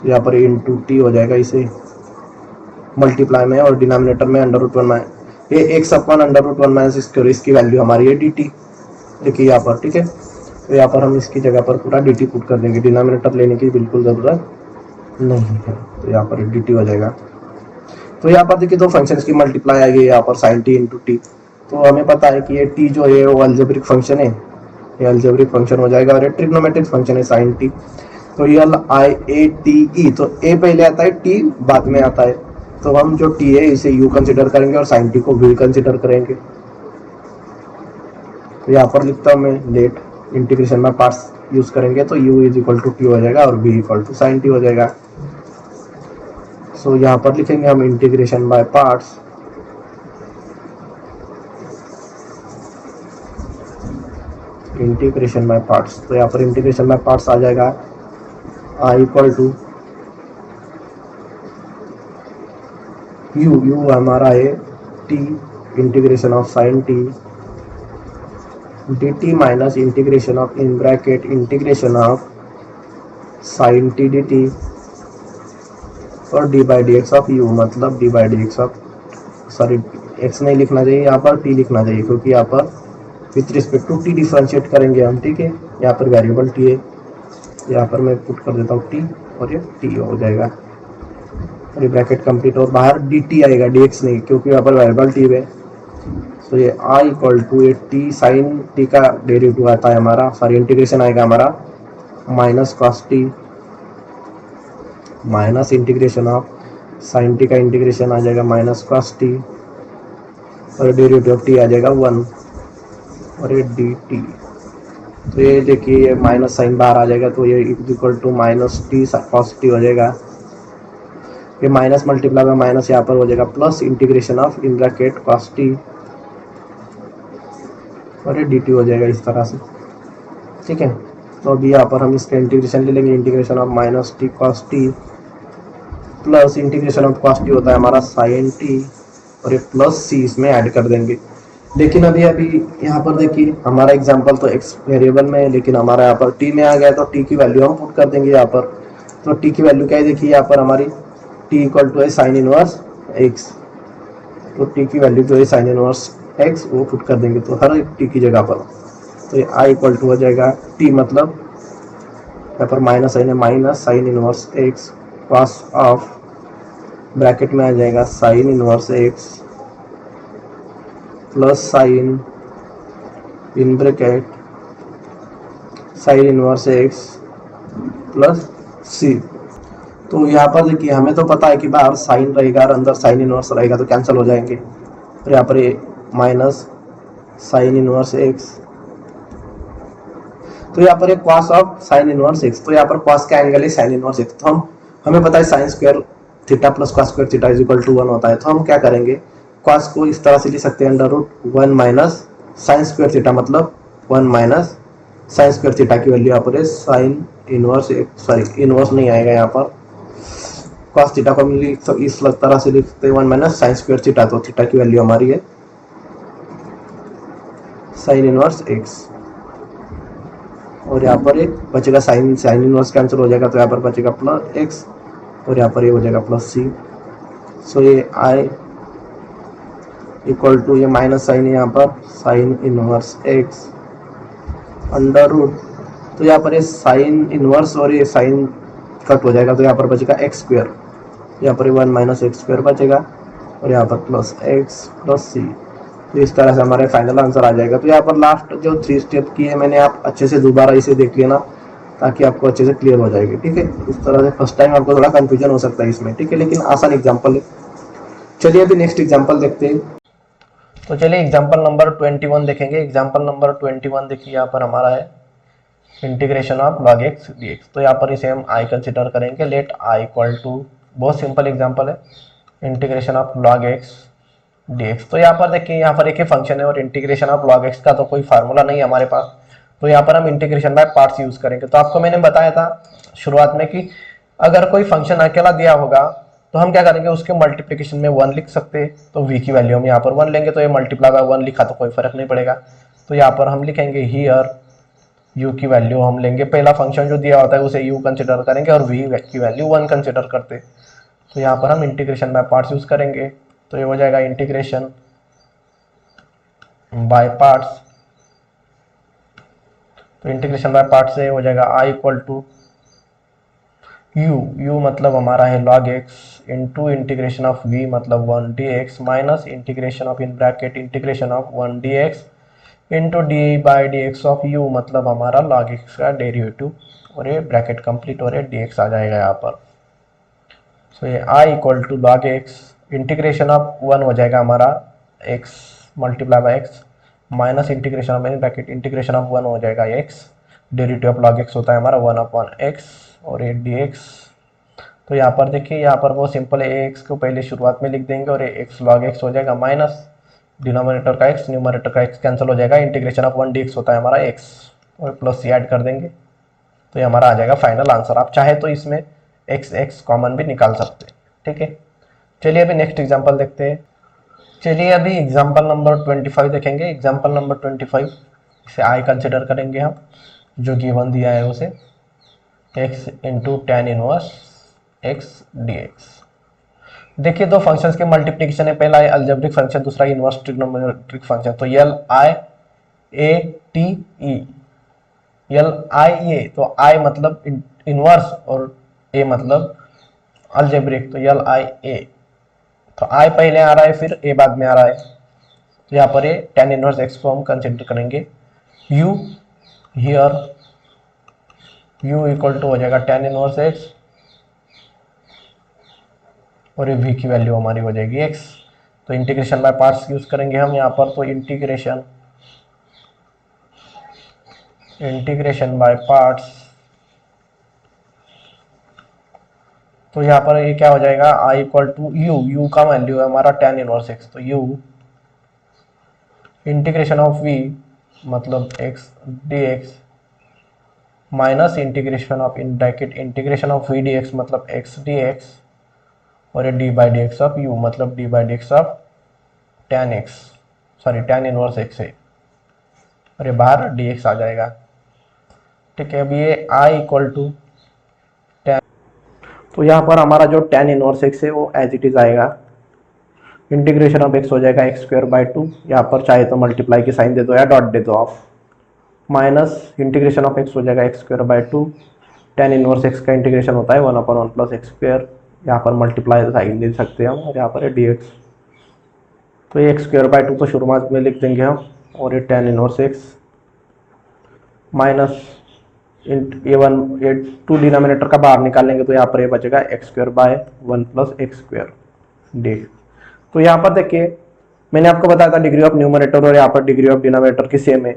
A: यहाँ पर इंटू टी हो जाएगा, इसे मल्टीप्लाई में और डिनोमिनेटर में अंडर रूट 1 माइनस ये x/√1 माइनस स्क्वायर, इसकी वैल्यू हमारी है dt, देखिए यहाँ पर, ठीक है। तो यहाँ पर हम इसकी जगह पर पूरा dt पुट कर देंगे, डिनोमिनेटर लेने की बिल्कुल ज़रूरत नहीं है। तो यहाँ पर dt हो जाएगा। तो यहाँ पर देखिए दो फंक्शंस की मल्टीप्लाई आएगी, यहाँ पर साइन टी इंटू टी। तो हमें पता है कि ये t जो है वो अलजेब्रिक फंक्शन है, ये अलजेब्रिक फंक्शन हो जाएगा, और ये ट्रिग्नोमेट्रिक फंक्शन है साइन टी। तो ये LIATE, तो a पहले आता है, t बाद में आता है। तो हम जो t है इसे u कंसिडर करेंगे और साइन टी को v कंसिडर करेंगे। तो यहाँ पर लिखता हूँ मैं, लेट इंटीग्रेशन में पार्ट्स यूज करेंगे, तो u is equal to t हो जाएगा और v equal to sine t हो जाएगा। सो यहाँ पर लिखेंगे हम integration by parts, integration by parts. तो यहाँ पर इंटीग्रेशन बाय पार्ट्स आ जाएगा आई इक्वल टू यू हमारा है T integration of sign T dt minus integration of in bracket integration of sign T dt और d/dx ऑफ u, मतलब d/dx of, sorry x नहीं लिखना चाहिए यहाँ पर, t लिखना चाहिए, क्योंकि यहाँ पर with respect to t differentiate करेंगे हम, ठीक है। यहाँ पर वेरिएबल t है, यहाँ पर मैं पुट कर देता हूँ t, और ये t हो जाएगा, और ये ब्रैकेट कंप्लीट, और बाहर dt आएगा, dx नहीं, क्योंकि यहाँ पर वेरिएबल t है। तो ये i इक्वल टू ये t साइन t का डेरिवेटिव आता है हमारा, सॉरी इंटीग्रेशन आएगा हमारा minus cos t minus integration of sign T का इंटीग्रेशन आ जाएगा माइनस कॉस टी, और डेरिवेटिव ऑफ टी आ जाएगा 1, और ये dt। तो ये देखिए ये माइनस साइन बाहर आ जाएगा, तो ये equal to minus t cos t हो जाएगा। ये माइनस मल्टीप्लाई में माइनस यहाँ पर हो जाएगा plus integration of in bracket cos T और ये डी टी हो जाएगा इस तरह से। ठीक है, तो अभी यहाँ पर हम इसका इंटीग्रेशन ले लेंगे, integration of minus t cos T plus integration of cos T होता है हमारा साइन टी और ये प्लस सी इसमें ऐड कर देंगे। लेकिन अभी यहाँ पर देखिए हमारा एग्जांपल तो एक्स वेरिएबल में है, लेकिन हमारा यहाँ पर टी में आ गया, तो टी की वैल्यू हम पुट कर देंगे यहाँ पर। तो टी की वैल्यू क्या है, देखिए यहाँ पर हमारी टी इक्वल टू है साइन इनवर्स एक्स, तो टी की वैल्यू जो है साइन इनवर्स एक्स वो पुट कर देंगे, तो हर एक टी की जगह पर। तो ये आई इक्वल टू हो जाएगा टी मतलब यहाँ पर माइनस साइन है, minus sine inverse x cos of bracket में आ जाएगा sine inverse x plus sine in bracket sine inverse x plus सी। तो यहाँ पर देखिए हमें तो पता है कि बाहर साइन रहेगा और अंदर साइन इनवर्स रहेगा, तो कैंसिल हो जाएंगे। और यहाँ पर ये माइनस साइन इनवर्स एक्स, तो यहाँ पर एक cos of sine inverse x, तो यहाँ पर कॉस का एंगल है साइन इनवर्स एक्स, तो हमें पता है sine square theta plus cos square theta is equal to 1 होता है। तो हम क्या करेंगे, कॉस को इस तरह से लिख सकते हैं under root 1 minus sine square theta मतलब 1 माइनस साइन स्क्वायर थीटा की वैल्यू यहाँ पर है साइन इनवर्स सॉरी इनवर्स नहीं आएगा यहाँ पर, कॉस थीटा को हम इस तरह से लिखते हैं 1 माइनस साइन स्क्वायर थीटा, तो थीटा की वैल्यू हमारी है साइन इनवर्स एक्स। और यहाँ पर एक बचेगा साइन इनवर्स कैंसिल हो जाएगा, तो यहाँ पर बचेगा प्लस एक्स और यहाँ पर ये हो जाएगा प्लस सी। सो ये आई इक्वल टू ये माइनस साइन है यहाँ पर sine inverse x under root, तो यहाँ पर ये साइन इनवर्स और ये साइन कट हो जाएगा, तो यहाँ पर बचेगा एक्स स्क्वायर, यहाँ पर 1 माइनस एक्स स्क्वायर बचेगा और यहाँ पर प्लस एक्स प्लस सी। तो इस तरह से हमारे फाइनल आंसर आ जाएगा। तो यहाँ पर लास्ट जो 3 स्टेप की है मैंने, आप अच्छे से दोबारा इसे देख लेना ताकि आपको अच्छे से क्लियर हो जाएगी। ठीक है, इस तरह से फर्स्ट टाइम आपको थोड़ा कंफ्यूजन हो सकता है इसमें, ठीक है, लेकिन आसान एग्जाम्पल है। चलिए अभी नेक्स्ट एग्जाम्पल देखते हैं। तो चलिए एग्जाम्पल नंबर 21 देखेंगे। एग्जाम्पल नंबर 21 देखिए यहाँ पर हमारा है integration of log x d x. तो यहाँ पर इसे हम आई कंसिडर करेंगे, लेट आई इक्वल टू, बहुत सिंपल एग्जाम्पल है, integration of log x d x. तो यहाँ पर देखिए यहाँ पर एक ही फंक्शन है और इंटीग्रेशन ऑफ लॉग एक्स का तो कोई फार्मूला नहीं है हमारे पास, तो यहाँ पर हम इंटीग्रेशन बाय पार्ट्स यूज करेंगे। तो आपको मैंने बताया था शुरुआत में कि अगर कोई फंक्शन अकेला दिया होगा तो हम क्या करेंगे, उसके मल्टीप्लिकेशन में 1 लिख सकते हैं, तो v की वैल्यू हम यहाँ पर 1 लेंगे, तो ये मल्टीप्लाई बाय 1 लिखा तो कोई फर्क नहीं पड़ेगा। तो यहाँ पर हम लिखेंगे हियर u की वैल्यू हम लेंगे, पहला फंक्शन जो दिया होता है उसे u कंसिडर करेंगे और v की वैल्यू 1 कंसिडर करते। तो यहाँ पर हम इंटीग्रेशन बाय पार्ट्स यूज करेंगे, तो ये हो जाएगा इंटीग्रेशन बाय पार्ट्स। तो इंटीग्रेशन बाय पार्ट से हो जाएगा i इक्वल टू u मतलब हमारा है log x into integration of v मतलब 1 dx minus integration of in bracket integration of 1 dx into d by D x of u मतलब हमारा log x का डेरिवेटिव, और ये ब्रैकेट कंप्लीट और ये dx आ जाएगा यहाँ पर। सो ये i equal to log x integration of 1 हो जाएगा हमारा x multiply by x minus integration of in bracket integration of 1 हो जाएगा x, derivative of log x होता है हमारा 1 अपॉन x और ये dx। तो यहाँ पर देखिए यहाँ पर वो सिंपल है, x को पहले शुरुआत में लिख देंगे और ये x log x हो जाएगा माइनस डिनोमिनेटर का x न्यूमरेटर का x कैंसिल हो जाएगा, इंटीग्रेशन ऑफ 1 dx होता है हमारा x और प्लस सी ऐड कर देंगे, तो ये हमारा आ जाएगा फाइनल आंसर। आप चाहे तो इसमें x कॉमन भी निकाल सकते हैं। ठीक है, चलिए अभी नेक्स्ट एग्जाम्पल देखते हैं। चलिए अभी एग्जाम्पल नंबर 25 देखेंगे। एग्जाम्पल नंबर 25 इसे आई कंसिडर करेंगे हम, जो गिवन दिया है उसे x into tan inverse x d x. देखिए दो फंक्शंस के मल्टीप्लिकेशन है, पहला है अलजेब्रिक फंक्शन, दूसरा इनवर्स ट्रिग्नोमेट्रिक फंक्शन। तो L I A T E, L I A, तो आई मतलब इनवर्स और ए मतलब अलजेब्रिक, तो एल आई ए, तो आई पहले आ रहा है फिर ए बाद में आ रहा है। तो यहाँ पर ये टेन इनवर्स एक्स को हम कंसिडर करेंगे, u here u equal to हो जाएगा टेन इनवर्स एक्स और ये v की वैल्यू हमारी हो जाएगी x। तो इंटीग्रेशन बाय पार्ट्स यूज करेंगे हम यहाँ पर, तो इंटीग्रेशन इंटीग्रेशन बाय पार्ट्स, तो यहाँ पर ये क्या हो जाएगा, I equal to u, u का वैल्यू है हमारा tan इनवर्स एक्स, तो यू इंटीग्रेशन ऑफ वी मतलब x d x minus integration of in bracket integration of v d x मतलब एक्स डी एक्स, और ये d by D x of u मतलब d by D x of tan x, sorry tan inverse x है, और ये बाहर D x आ जाएगा। ठीक है, अब ये आई इक्वल टू tan, तो यहाँ पर हमारा जो tan इनवर्स एक्स है वो एज इट इज आएगा, इंटीग्रेशन ऑफ एक्स हो जाएगा एक्स स्क्वायर बाई टू, यहाँ पर चाहे तो मल्टीप्लाई की साइन दे दो या डॉट दे दो of, minus integration of x हो जाएगा x square by two, tan inverse x का इंटीग्रेशन होता है 1/1 प्लस एक्स स्क्वायर, यहाँ पर मल्टीप्लाई साइन दे सकते हैं हम, और यहाँ पर है डी एक्स, तो ये एक्स स्क्वायर बाई टू तो शुरुआत में लिख देंगे हम, और ये tan इनवर्स एक्स माइनस ये टू डिनोमिनेटर का बाहर निकालेंगे तो यहाँ पर ये बचेगा x square bye 1 plus x square D. तो यहाँ पर देखिए मैंने आपको बताया था डिग्री ऑफ न्यूमरेटर और यहाँ पर डिग्री ऑफ डिनोमिनेटर की सेम है,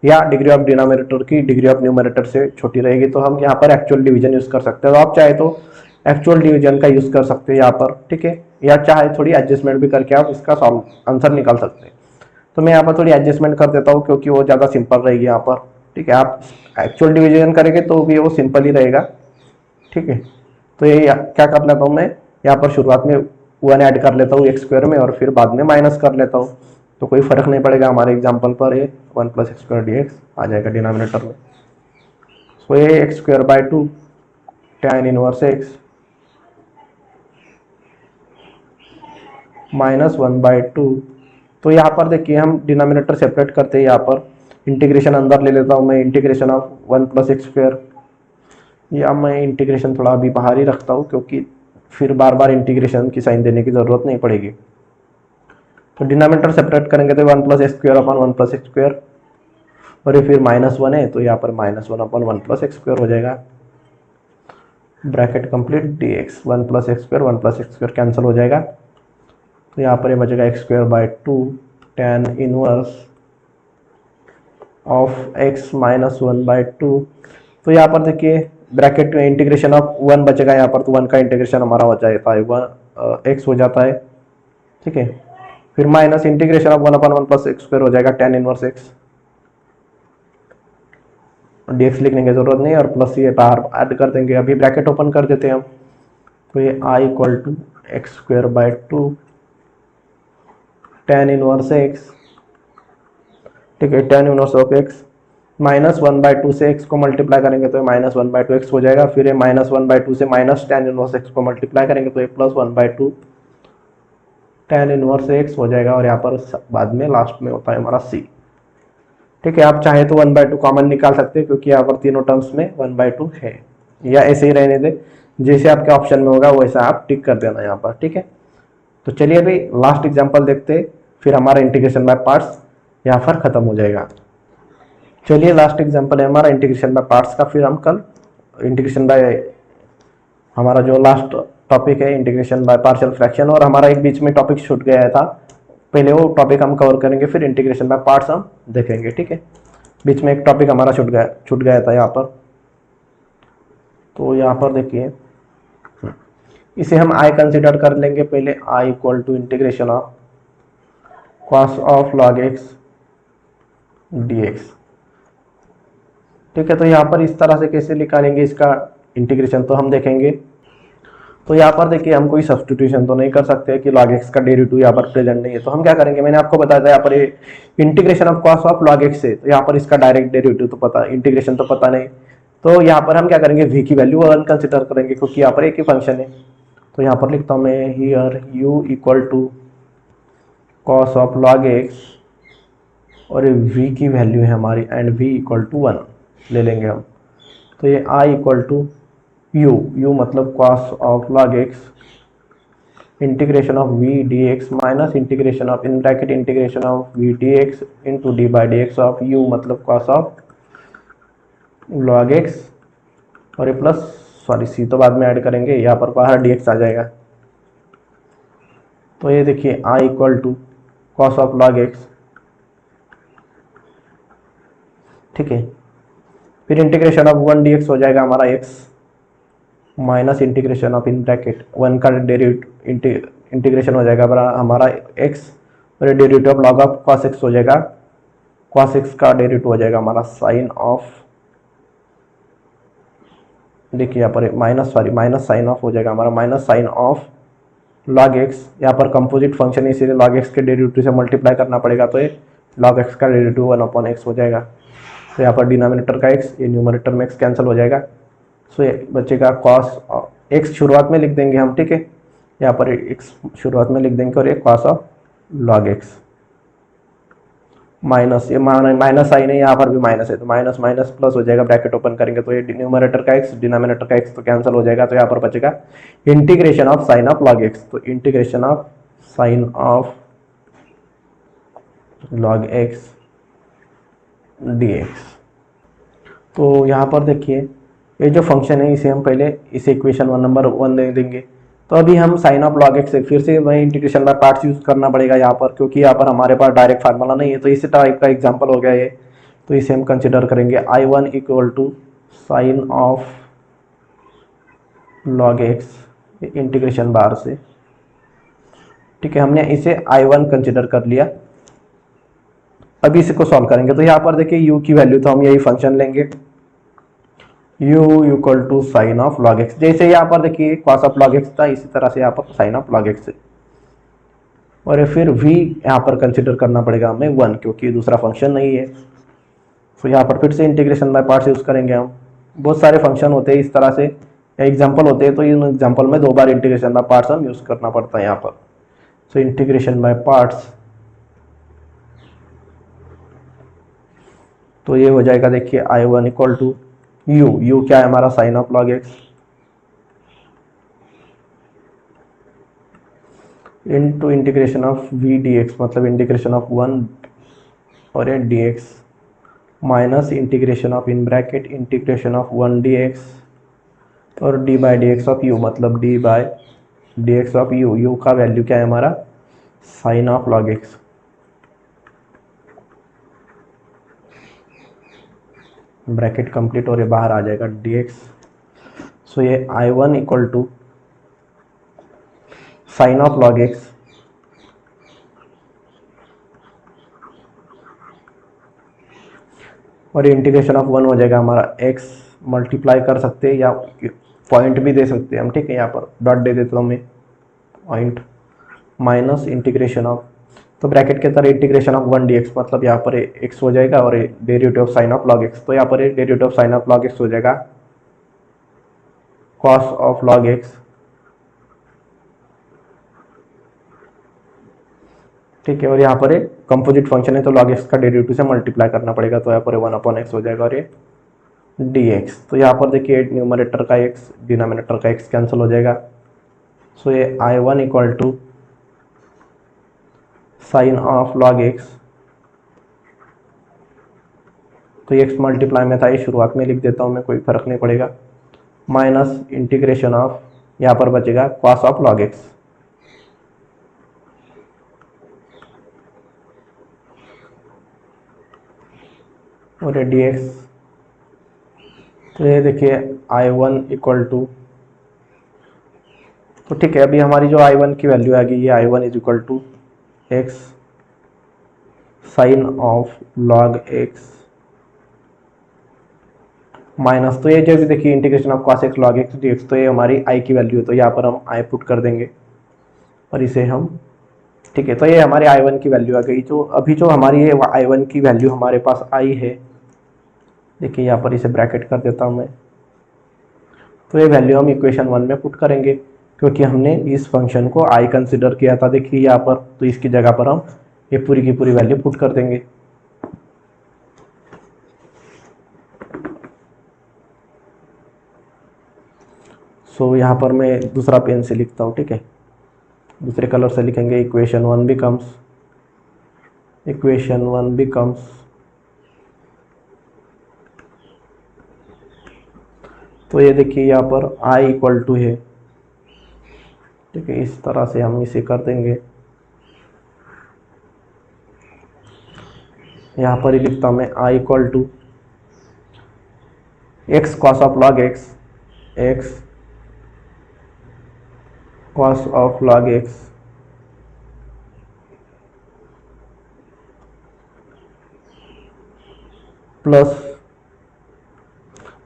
A: या डिग्री ऑफ डिनोमिनेटर की डिग्री ऑफ न्यूमरेटर से छोटी रहेगी, तो हम यहाँ पर एक्चुअल डिवीजन यूज कर सकते हैं, तो आप चाहे तो एक्चुअल डिवीजन का यूज कर सकते हैं यहाँ पर, ठीक है, या चाहे थोड़ी एडजस्टमेंट भी करके आप इसका आंसर निकाल सकते हैं। तो मैं यहाँ पर थोड़ी एडजस्टमेंट कर देता हूँ क्योंकि वो ज़्यादा सिंपल रहेगी यहाँ पर, ठीक है, आप एक्चुअल डिवीजन करेंगे तो भी वो सिंपल ही रहेगा, ठीक है। तो ये क्या कर लेता हूँ मैं, यहाँ पर शुरुआत में 1 ऐड कर लेता हूँ एक्स स्क्वायर में और फिर बाद में माइनस कर लेता हूँ, तो कोई फर्क नहीं पड़ेगा हमारे एग्जाम्पल पर, ये 1 plus x square D x आ जाएगा डिनोमिनेटर में। सो ये x square by two tan inverse x minus 1/2, तो यहाँ पर देखिए हम डिनोमिनेटर सेपरेट करते हैं, यहाँ पर इंटीग्रेशन अंदर ले लेता हूँ मैं, integration of 1 plus x square, या मैं इंटीग्रेशन थोड़ा अभी बाहर ही रखता हूँ क्योंकि फिर बार बार इंटीग्रेशन की साइन देने की ज़रूरत नहीं पड़ेगी। तो डिनोमिनेटर सेपरेट करेंगे तो 1 plus x square upon 1 plus x square, और ये फिर -1 है तो यहाँ पर -1/1 प्लस एक्स स्क्वायर हो जाएगा, bracket complete D x 1 plus x square 1 plus x square cancel हो जाएगा, तो यहाँ पर ये बचेगा x square by two tan inverse of x minus 1/2। तो यहाँ पर देखिए ब्रैकेट में इंटीग्रेशन ऑफ 1 बचेगा यहाँ पर, तो 1 का इंटीग्रेशन हमारा हो जाता है 1 एक्स हो जाता है, ठीक है, फिर minus integration of 1/1 plus x square हो जाएगा tan inverse x, d x लिखने की जरूरत नहीं, और प्लस ये बाहर ऐड कर देंगे, अभी ब्रैकेट ओपन कर देते हैं हम, तो ये I equal to x square by two tan inverse x, ठीक है, tan इनवर्स ऑफ एक्स -1/2 से x को मल्टीप्लाई करेंगे तो ये -1/2 x हो जाएगा, फिर ये -1/2 से माइनस tan इनवर्स x को मल्टीप्लाई करेंगे तो ये +1/2 tan इनवर्स x हो जाएगा, और यहाँ पर बाद में लास्ट में होता है हमारा c, ठीक है। आप चाहे तो 1/2 कॉमन निकाल सकते हैं क्योंकि यहाँ पर तीनों टर्म्स में 1/2 है, या ऐसे ही रहने दे, जैसे आपके ऑप्शन में होगा वैसा आप टिक कर देना यहाँ पर, ठीक है। तो चलिए भाई लास्ट एग्जाम्पल देखते हैं, फिर हमारा इंटीग्रेशन बाय पार्ट्स यहाँ पर खत्म हो जाएगा। चलिए लास्ट एग्जांपल है हमारा इंटीग्रेशन बाय पार्ट्स का, फिर हम कल इंटीग्रेशन बाय, हमारा जो लास्ट टॉपिक है इंटीग्रेशन बाय पार्शियल फ्रैक्शन, और हमारा एक बीच में टॉपिक छूट गया था, पहले वो टॉपिक हम कवर करेंगे फिर इंटीग्रेशन बाय पार्ट्स हम देखेंगे, ठीक है। बीच में एक टॉपिक हमारा छूट गया था यहाँ पर, तो यहाँ पर देखिए इसे हम आई कंसिडर कर लेंगे पहले, I equal to integration of cos of log x dx, ठीक है। तो यहाँ पर इस तरह से कैसे निकालेंगे इसका इंटीग्रेशन तो हम देखेंगे। तो यहाँ पर देखिए हम कोई सब्सटीट्यूशन तो नहीं कर सकते कि log x का डेरिवेटिव यहाँ पर प्रेजेंट नहीं है, तो हम क्या करेंगे, मैंने आपको बताया था यहाँ पर integration of cos of log x है, तो यहाँ पर इसका डायरेक्ट डेरिवेटिव तो पता, इंटीग्रेशन तो पता नहीं, तो यहाँ पर हम क्या करेंगे v की वैल्यू 1 कंसिडर करेंगे क्योंकि यहाँ पर एक ही फंक्शन है। तो यहाँ पर लिखता हूँ मैं here u equal to cos of log x, और v की वैल्यू है हमारी एंड v इक्वल टू 1 ले लेंगे हम, तो ये i इक्वल टू u मतलब cos of log x integration of v dx minus integration of in bracket integration of v dx into d by dx of u मतलब cos of log x, और ये plus sorry c तो बाद में add करेंगे, यहाँ पर बाहर dx आ जाएगा। तो ये देखिए i equal to cos of log x, ठीक है, फिर इंटीग्रेशन ऑफ 1 dx हो जाएगा हमारा x minus integration of in bracket 1 का डेरिवेटिव इंटीग्रेशन हो जाएगा हमारा x और derivative of log of cos x हो जाएगा, cos x का डेरिवेटिव हो जाएगा हमारा साइन ऑफ, देखिए यहाँ पर माइनस साइन ऑफ हो जाएगा हमारा minus sine of log x. यहाँ पर कंपोजिट फंक्शन है इसीलिए लॉग एक्स के डेरिवेटिव से मल्टीप्लाई करना पड़ेगा, तो ये लॉग एक्स का डेरिवेटिव 1/x हो जाएगा। तो यहाँ पर डिनोमिनेटर का x, ये न्यूमरेटर में x कैंसिल हो जाएगा। सो ये बचेगा कॉस x शुरुआत में लिख देंगे हम, ठीक है, यहाँ पर x शुरुआत में लिख देंगे और ये cos of log x minus, ये माइनस साइन है, यहाँ पर भी माइनस है तो माइनस माइनस प्लस हो जाएगा, ब्रैकेट ओपन करेंगे तो ये न्यूमरेटर का x डिनोमिनेटर का x तो कैंसिल हो जाएगा। तो यहाँ पर बचेगा integration of sine of log x, तो integration of sine of log x dx। तो यहाँ पर देखिए ये जो फंक्शन है इसे हम पहले इसे इक्वेशन नंबर 1 दे देंगे। तो अभी हम साइन ऑफ लॉग एक्स से फिर से वही इंटीग्रेशन बाय पार्ट्स यूज करना पड़ेगा यहाँ पर, क्योंकि यहाँ पर हमारे पास डायरेक्ट फार्मूला नहीं है। तो इसी टाइप का एग्जांपल हो गया ये, तो इसे हम कंसिडर करेंगे I1 equal to sine of log x integration बार से, ठीक है, हमने इसे I1 कंसिडर कर लिया। अभी इसे को सॉल्व करेंगे तो यहाँ पर देखिए u की वैल्यू, तो हम यही फंक्शन लेंगे u equal to sine of log x, जैसे यहाँ पर देखिए कॉस ऑफ लॉग एक्स था इसी तरह से यहाँ पर साइन ऑफ लॉग एक्स है। और फिर v यहाँ पर कंसिडर करना पड़ेगा हमें 1, क्योंकि दूसरा फंक्शन नहीं है। तो यहाँ पर फिर से इंटीग्रेशन बाय पार्ट्स यूज करेंगे हम। बहुत सारे फंक्शन होते हैं इस तरह से या एग्जाम्पल होते हैं, तो इन एग्जाम्पल में 2 बार इंटीग्रेशन बाय पार्ट्स हम यूज करना पड़ता है यहाँ पर। सो इंटीग्रेशन बाय पार्ट्स, तो ये हो जाएगा देखिए I1 इक्वल टू u क्या है हमारा sine of log x into integration of v dx, मतलब इंटीग्रेशन ऑफ 1 और ये dx minus integration of in bracket integration of 1 dx और d by D x of u, मतलब d by D x of u का value क्या है हमारा sine of log x. Bracket complete और ये बाहर आ जाएगा dx। सो ये I1 equal to sine of log x और इंटीग्रेशन ऑफ 1 हो जाएगा हमारा x, मल्टीप्लाई कर सकते हैं या पॉइंट भी दे सकते हैं हम, ठीक है, यहाँ पर डॉट दे देता हूँ मैं पॉइंट, माइनस इंटीग्रेशन ऑफ, तो ब्रैकेट के तरह इंटीग्रेशन ऑफ 1 dx, मतलब यहाँ पर x हो जाएगा और derivative of sine of log x, तो यहाँ पर derivative of sine of log x हो जाएगा कॉस ऑफ लॉग एक्स, ठीक है, और यहाँ पर कंपोजिट फंक्शन है तो लॉग एक्स का डेरिवेटिव से मल्टीप्लाई करना पड़ेगा, तो यहाँ पर 1/x हो जाएगा और ये dx। तो यहाँ पर देखिए न्यूमरेटर का x डिनोमिनेटर का x कैंसिल हो जाएगा। सो ये I1 equal to sine of log x, तो ये x मल्टीप्लाई में था, ये शुरुआत में लिख देता हूँ मैं, कोई फर्क नहीं पड़ेगा, माइनस इंटीग्रेशन ऑफ, यहाँ पर बचेगा कॉस ऑफ लॉग एक्स और ये dx। तो ये देखिए I1 इक्वल टू, तो ठीक है, अभी हमारी जो I1 की वैल्यू आ गई ये I1 is equal to x sine of log x minus, तो ये जो भी देखिए integration of cos x log x dx, तो ये हमारी I की वैल्यू है, तो यहाँ पर हम I पुट कर देंगे और इसे हम, ठीक है, तो ये हमारे I1 की वैल्यू आ गई। जो अभी जो हमारी ये I1 की वैल्यू हमारे पास आई है, देखिए यहाँ पर इसे ब्रैकेट कर देता हूँ मैं, तो ये वैल्यू हम इक्वेशन 1 में पुट करेंगे, क्योंकि हमने इस फंक्शन को I कंसिडर किया था देखिए यहाँ पर, तो इसकी जगह पर हम ये पूरी की पूरी वैल्यू पुट कर देंगे। सो यहाँ पर मैं दूसरा पेन से लिखता हूँ, ठीक है, दूसरे कलर से लिखेंगे। इक्वेशन 1 बिकम्स तो ये देखिए यहाँ पर I इक्वल टू है, ठीक है, इस तरह से हम इसे कर देंगे। यहाँ पर ही लिखता हूँ मैं I equal to x cos of log x, x cos of log x plus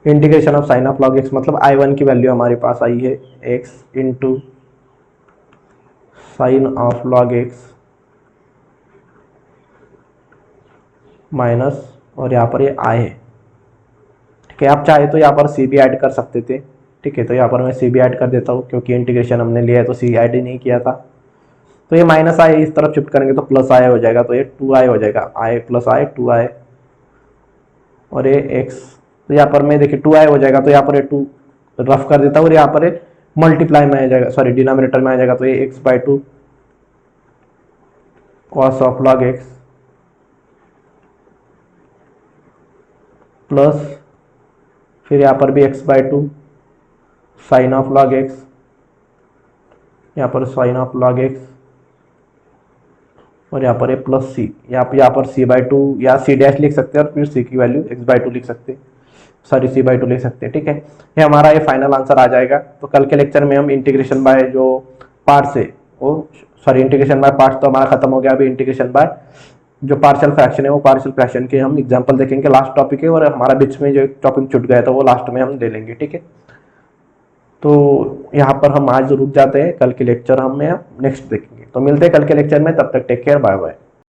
A: integration of sine of log x, मतलब I1 की वैल्यू हमारे पास आई है x into sine of log x minus, और यहाँ पर ये आई है। ठीक है, आप चाहे तो यहाँ पर सी भी ऐड कर सकते थे। ठीक है, तो यहाँ पर मैं सी भी ऐड कर देता हूँ क्योंकि इंटीग्रेशन हमने लिया है तो सी ऐड ही नहीं किया था। तो ये माइनस आई इस तरफ शिफ्ट करेंगे तो प्लस आई हो जाएगा, तो ये 2i हो जाएगा, आई प्लस आई 2i, और ये एक्स, तो यहाँ पर मैं देखिए 2i हो जाएगा, तो यहाँ पर ये 2 रफ कर देता हूँ और यहाँ पर मल्टीप्लाई में आ जाएगा, सॉरी डिनोमिनेटर में आ जाएगा, तो ये x by 2 cos of log x plus फिर यहाँ पर भी x by 2 sine of log x, यहाँ पर साइन ऑफ लॉग एक्स, और यहाँ पर प्लस सी, यहाँ पर सी बाई 2 या सी डैश लिख सकते हैं और फिर सी की वैल्यू एक्स बाई 2 लिख सकते हैं, सॉरी सी बाई 2 लिख सकते हैं। ठीक है, ये हमारा ये फाइनल आंसर आ जाएगा। तो कल के लेक्चर में हम इंटीग्रेशन बाय जो पार्ट्स है वो, सॉरी इंटीग्रेशन बाय पार्ट्स तो हमारा खत्म हो गया, अभी इंटीग्रेशन बाय जो पार्शियल फ्रैक्शन है वो पार्शियल फ्रैक्शन के हम एग्जांपल देखेंगे, लास्ट टॉपिक है, और हमारा बीच में जो एक टॉपिक छूट गया था वो लास्ट में हम ले लेंगे। ठीक है, तो यहाँ पर हम आज रुक जाते हैं, कल के लेक्चर हम नेक्स्ट देखेंगे। तो मिलते हैं कल के लेक्चर में, तब तक टेक केयर, बाय बाय।